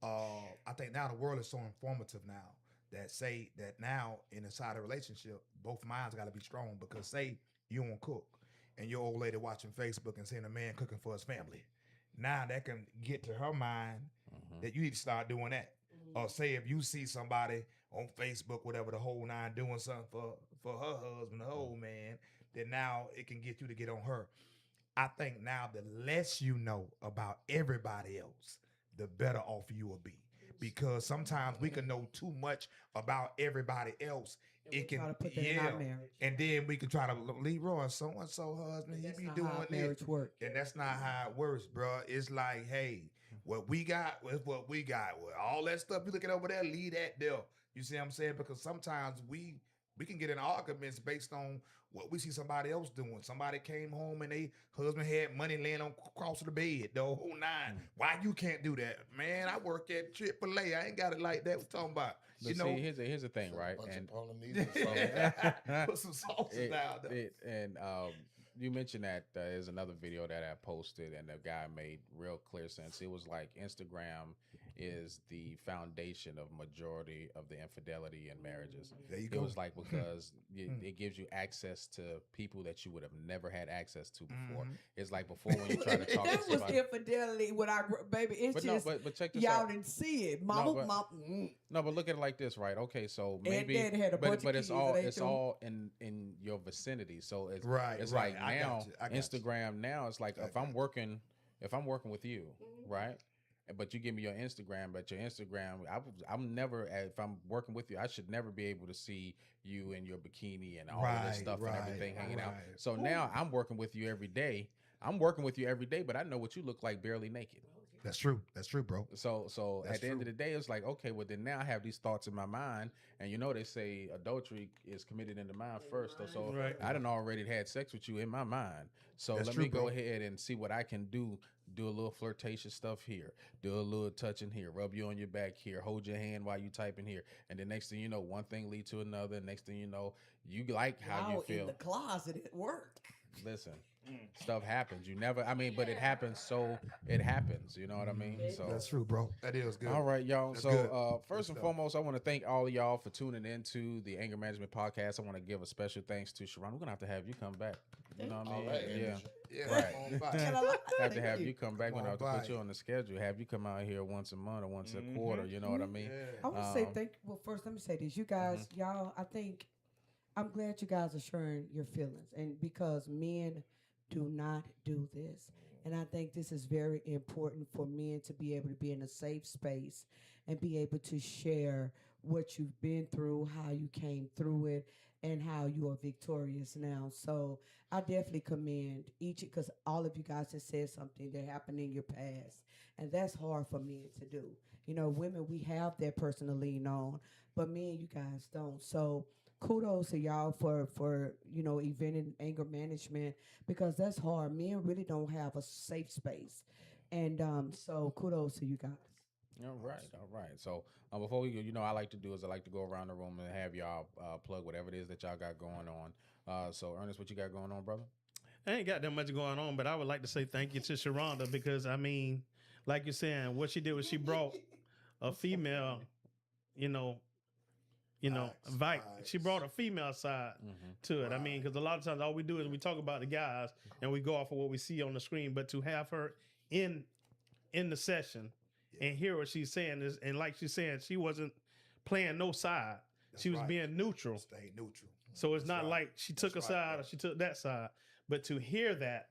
I think now the world is so informative now that say that now in inside a relationship, both minds got to be strong, because say you won't cook and your old lady watching Facebook and seeing a man cooking for his family. Now that can get to her mind that you need to start doing that. Or say if you see somebody on Facebook, whatever, the whole nine, doing something for her husband, her old man, then now it can get you to get on her. I think now the less you know about everybody else, the better off you will be. Because sometimes we can know too much about everybody else. It can, and then we can try to Leroy, so and so husband, he be doing marriage work, and that's not how it works, bro. It's like, hey, what we got is what we got. Well, all that stuff you looking over there, leave that there. You see what I'm saying? Because sometimes we can get in arguments based on what we see somebody else doing. Somebody came home and they husband had money laying on across the bed, the whole nine. Why you can't do that? Man, I work at Chick-fil-A. I ain't got it like that. We're talking about. But see, here's the thing, right? And put some sauces down there. You mentioned that there's another video that I posted, and the guy made real clear sense. It was like Instagram is the foundation of majority of the infidelity in marriages. There you go. It was like, because it gives you access to people that you would have never had access to before. It's like before when you try to talk to somebody. That was infidelity when baby. It's but just but check this y'all out. didn't see it, mama. No, but look at it like this, right? Okay, so maybe, and Dad had a bunch of it's all in your vicinity. So it's It's like now Instagram. Now it's like if I'm working with you, right? But you give me your Instagram, but your Instagram, I'm never, if I'm working with you, I should never be able to see you in your bikini and all of this stuff and everything hanging out. So now I'm working with you every day. But I know what you look like barely naked. That's true, bro. So at the end of the day, it's like, okay, well then now I have these thoughts in my mind, and they say adultery is committed in the mind first. So I done already had sex with you in my mind. So let me go ahead and see what I can do. Do a little flirtatious stuff here. Do a little touching here. Rub you on your back here. Hold your hand while you typing here. And the next thing you know, one thing lead to another. Next thing you know, you like how you feel. In the closet at work. Listen, stuff happens. But it happens. So it happens. You know what I mean? So that's true, bro. That is good. All right, y'all. That's so good. First and foremost, I want to thank all of y'all for tuning into the Anger Management Podcast. I want to give a special thanks to Sharonda. We're gonna have to have you come back. You know what I mean? Right. Right. Have to have you come back. We're gonna have to put you on the schedule. Have you come out here once a month or once a quarter. You know what I mean? I want to say thank. Well, first let me say this. You guys, y'all. I'm glad you guys are sharing your feelings, and because men do not do this. And I think this is very important for men to be able to be in a safe space and be able to share what you've been through, how you came through it, and how you are victorious now. So I definitely commend each, because all of you guys have said something that happened in your past, and that's hard for men to do. You know, women, we have that person to lean on, but men, you guys don't. So kudos to y'all for event and anger management, because that's hard. Men really don't have a safe space, and so kudos to you guys. All right, all right. So before we go, I like to do is I like to go around the room and have y'all plug whatever it is that y'all got going on. So Ernest, what you got going on, brother? I ain't got that much going on, but I would like to say thank you to Sharonda because I mean, like you're saying, what she did was she brought a female, you know, she brought a female side to it. I mean, because a lot of times all we do is we talk about the guys and we go off of what we see on the screen, but to have her in the session and hear what she's saying is, and like she's saying, she wasn't playing no side. She was being neutral. Stay neutral. So it's not like she took a side or she took that side. But to hear that,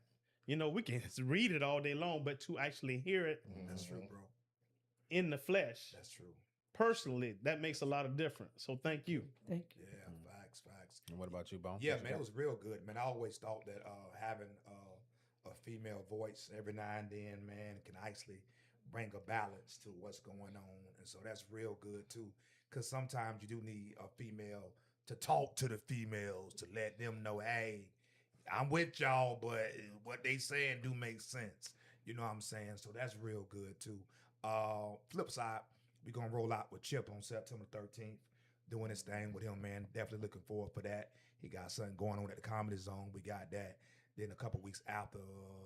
we can read it all day long, but to actually hear it That's true, bro. in the flesh, That's true. personally, that makes a lot of difference. So thank you. Thank you. Yeah, facts. And what about you, Bone? Yeah, What you man, it got? was real good, man. I always thought that having a female voice every now and then, man, can actually bring a balance to what's going on, and so that's real good too. Because sometimes you do need a female to talk to the females to let them know, hey, I'm with y'all, but what they saying do make sense. You know what I'm saying? So that's real good too. Flip side, we're gonna roll out with Chip on September 13th, doing his thing with him, man. Definitely looking forward for that. He got something going on at the Comedy Zone. We got that. Then a couple weeks after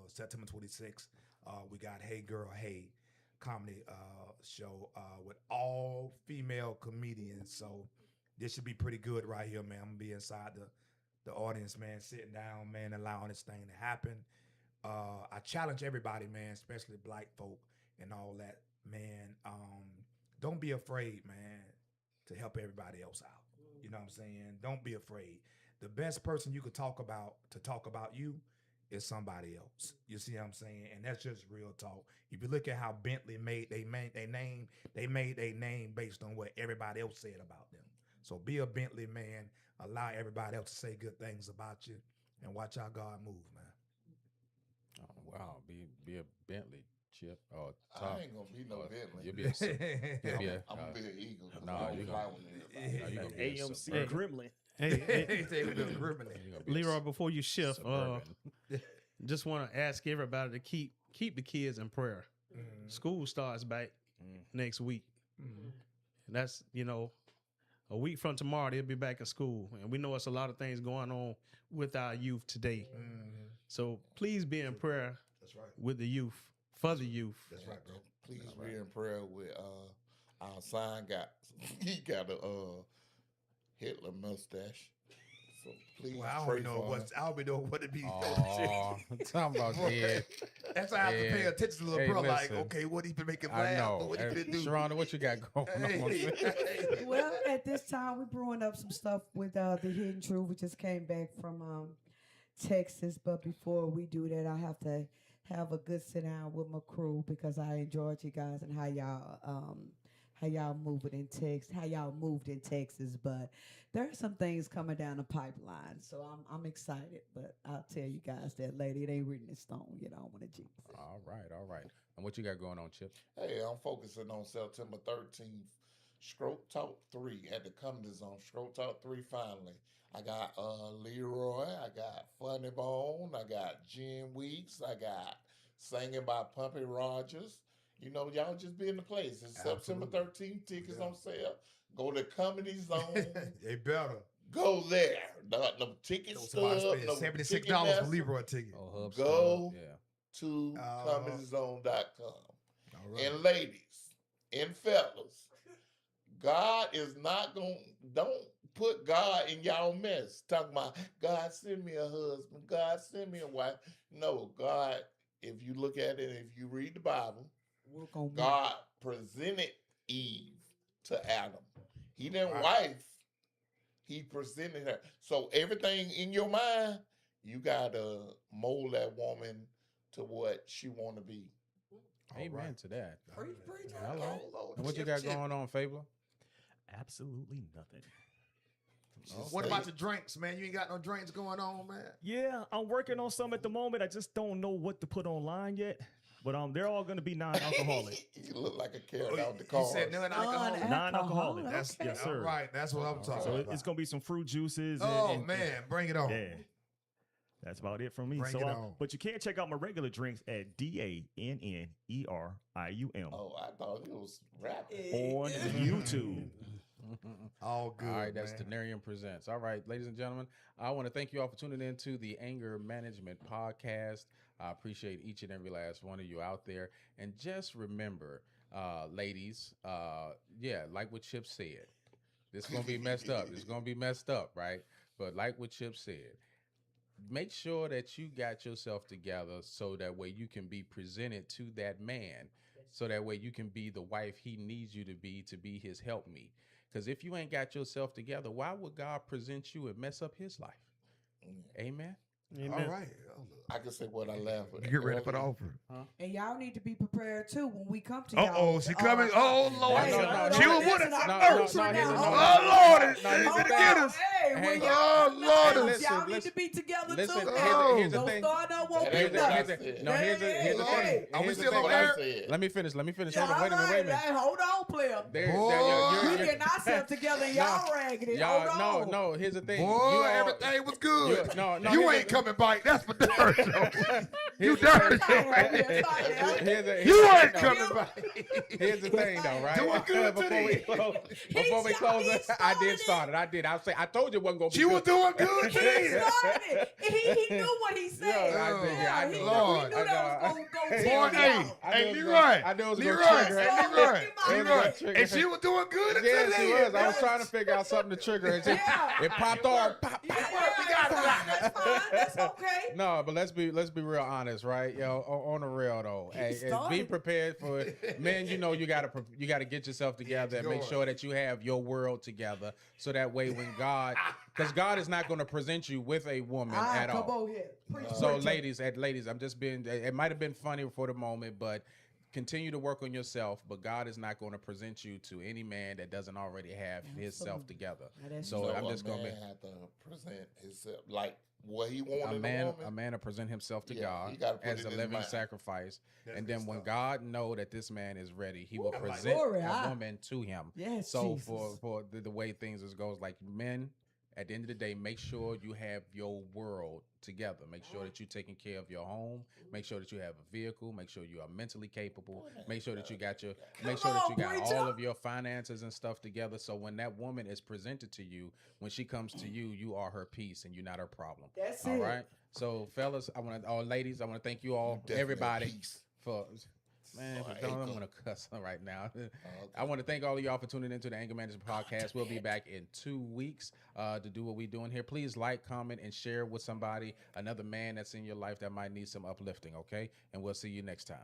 September 26th, we got Hey Girl Hey comedy show with all female comedians. So this should be pretty good right here, man. I'm gonna be inside the audience, man, sitting down, man, allowing this thing to happen. I challenge everybody, man, especially black folk and all that, man. Don't be afraid, man, to help everybody else out. You know what I'm saying? Don't be afraid. The best person you could talk about to talk about you is somebody else. You see what I'm saying? And that's just real talk. If you look at how Bentley made their name based on what everybody else said about them. So be a Bentley man. Allow everybody else to say good things about you, and watch how God move, man. Oh, wow, be a Bentley, Chip. Oh, I ain't gonna be no Bentley. You'll be a. You'll be a. I'm gonna be an eagle. Nah, I you don't fly gonna- with anybody. No, you gonna be a AMC suburban. Gremlin. Hey, They would be criminal. You gonna be a Leroy, before you shift, suburban. just want to ask everybody to keep the kids in prayer. School starts back next week. And that's, a week from tomorrow, they'll be back in school. And we know it's a lot of things going on with our youth today. So please be in prayer That's right. with the youth, for the youth. That's right, bro. Please be in prayer with our son he got a Hitler mustache. So please Well, I pray don't know for him. I don't know what it be. Oh, talking about dead. That's why I have to pay Yeah. attention to the Hey, bro. Like, listen. okay, what he been making I laugh? know. What he Hey, been do? Sharonda, what you got going on? Hey. Well, at this time, we're brewing up some stuff with the Hidden Truth. We just came back from Texas, but before we do that, I have to have a good sit down with my crew, because I enjoyed you guys and how y'all moved in Texas. But there are some things coming down the pipeline, so I'm excited. But I'll tell you guys that later. It ain't written in stone. You know, I want to jinx it. All right. And what you got going on, Chip? Hey, I'm focusing on September 13th. Stroke Talk 3 at the Comedy Zone. Stroke Talk 3 finally. I got Leroy. I got Funny Bone. I got Jen Weeks. I got Singing by Pumpy Rogers. Y'all just be in the place. It's September 13th. Tickets on sale. Go to Comedy Zone. They better. Go there. The ticket Somebody stub. spend No $76 Ticketmaster. for Leroy ticket. Oh, Hub Go. Stub, yeah. To comedyzone.com. All right. And ladies and fellas, God is not don't put God in y'all mess. Talking about, God, send me a husband. God, send me a wife. No, God, if you look at it, if you read the Bible, Work on me. God presented Eve to Adam. He didn't Right. wife. He presented her. So everything in your mind, you got to mold that woman to what she want to be. Amen to that. Preach, preach. Hello. Lord, And what you chip, got chip. going on, Fabler? Absolutely nothing. What about the drinks, man? You ain't got no drinks going on, man. Yeah, I'm working on some at the moment. I just don't know what to put online yet. But they're all going to be non-alcoholic. You look like a carrot out the You car. said non-alcoholic. Non-alcoholic. That's Yes, all sir. right. That's what I'm talking So about. it's going to be some fruit juices. Oh and man, bring it on. yeah. That's about it from me. Bring it on. But you can check out my regular drinks at DANNERIUM Oh, I thought he was rapping. on YouTube. All good. All right, that's man. Denarium Presents. All right, ladies and gentlemen, I want to thank you all for tuning in to the Anger Management Podcast. I appreciate each and every last one of you out there. And just remember, ladies, like what Chip said, this is going to be messed up. It's going to be messed up, right? But like what Chip said, make sure that you got yourself together so that way you can be presented to that man, so that way you can be the wife he needs you to be his helpmeet. Because if you ain't got yourself together, why would God present you and mess up his life? Amen. All right. I can say what I laughed with. You get ready for the offer. And y'all need to be prepared too when we come to y'all. Uh-oh, she coming. Oh, Lord. Hey, She was with listen, us I'm at first first. right now. Oh, Lord. She's here's going the to thing. get us. Hey, when Hey, y'all oh, come Lord. to Listen, y'all need listen. to be together Listen, too. here's the Don't thing. start up won't That be ain't what I nothing. said. No, here's the Hey, thing. hey. Are we Here's the still thing. on What I air? said. Let me finish. Hold on. All Wait a minute. right, hey, hold on, player. Boy. We getting ourselves together and y'all raggedy. Hold on. No. Here's the thing. Boy, everything was good. No, You here's ain't the- coming back. That's for darn sure. You Here's the dirty. Here's You ain't the thing, coming though. back. Here's the thing, though, right? Doing good before we today. close, I did start it. I told you it wasn't gonna be She good. was doing good He today. started. He knew what he said. I he knew. knew Lord. that was going to go Boy, tip hey, out. hey, knew it was Leroy. gonna- I knew it was gonna trigger it. Leroy. And she was doing good Yeah, today. she was. I was trying to figure out something to trigger it. Yeah. It popped off. Pop, Yeah, pop. We got it. that's fine. That's okay. No, but let's be real honest, right? Yo, on the real though, hey, be started. prepared for it. Man, you gotta get yourself together and make sure that you have your world together, so that way when because God is not going to present you with a woman at Come all. on here. Preach, So preach. ladies, I'm just being. It might have been funny for the moment, but continue to work on yourself. But God is not going to present you to any man that doesn't already have his self together. So I'm just going to be. have to present himself like what he wanted. A man to present himself to Yeah, he gotta God put as it a in living mind. sacrifice, That's and good then when stuff. God know that this man is ready, he will present glory, a woman to him. Yes, So Jesus. for the way things goes, like men, at the end of the day, make sure you have your world together. Make sure that you're taking care of your home. Make sure that you have a vehicle. Make sure you are mentally capable. Make sure that you got all of your finances and stuff together. So when that woman is presented to you, when she comes to you, you are her peace and you're not her problem. That's All it. right. So fellas, ladies, I want to thank you all, Definitely everybody, peace. for. Man, Oh, I'm April. gonna cuss right now. I want to thank all of y'all for tuning into the Anger Management Podcast. We'll be back in 2 weeks to do what we're doing here. Please like, comment, and share with somebody, another man that's in your life that might need some uplifting. Okay, and we'll see you next time.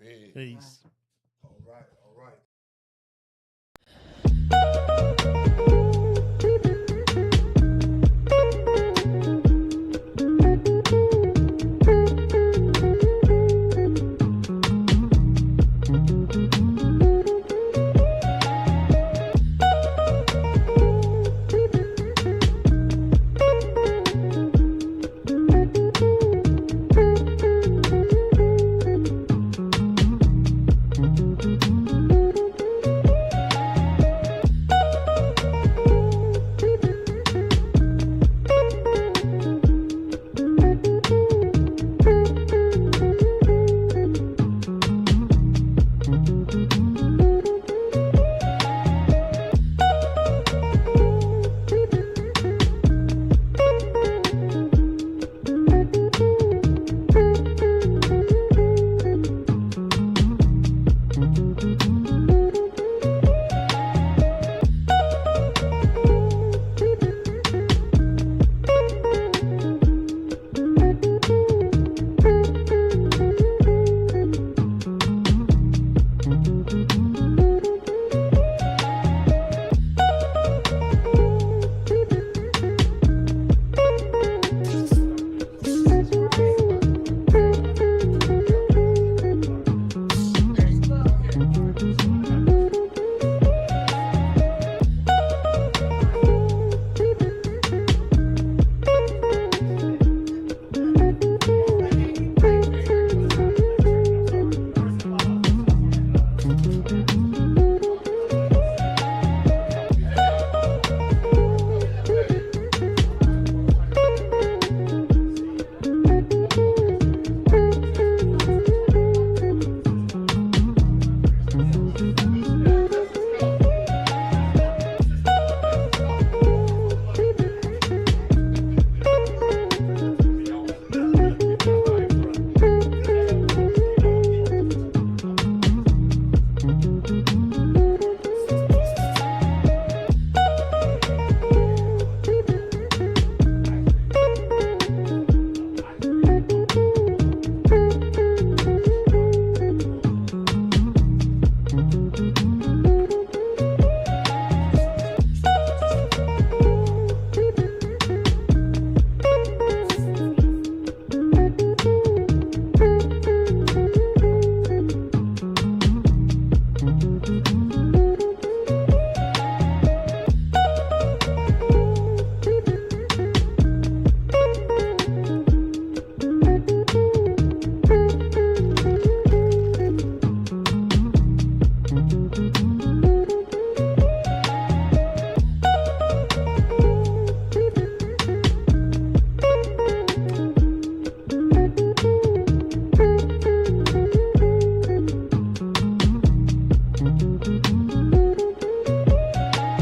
Peace. Peace. All right.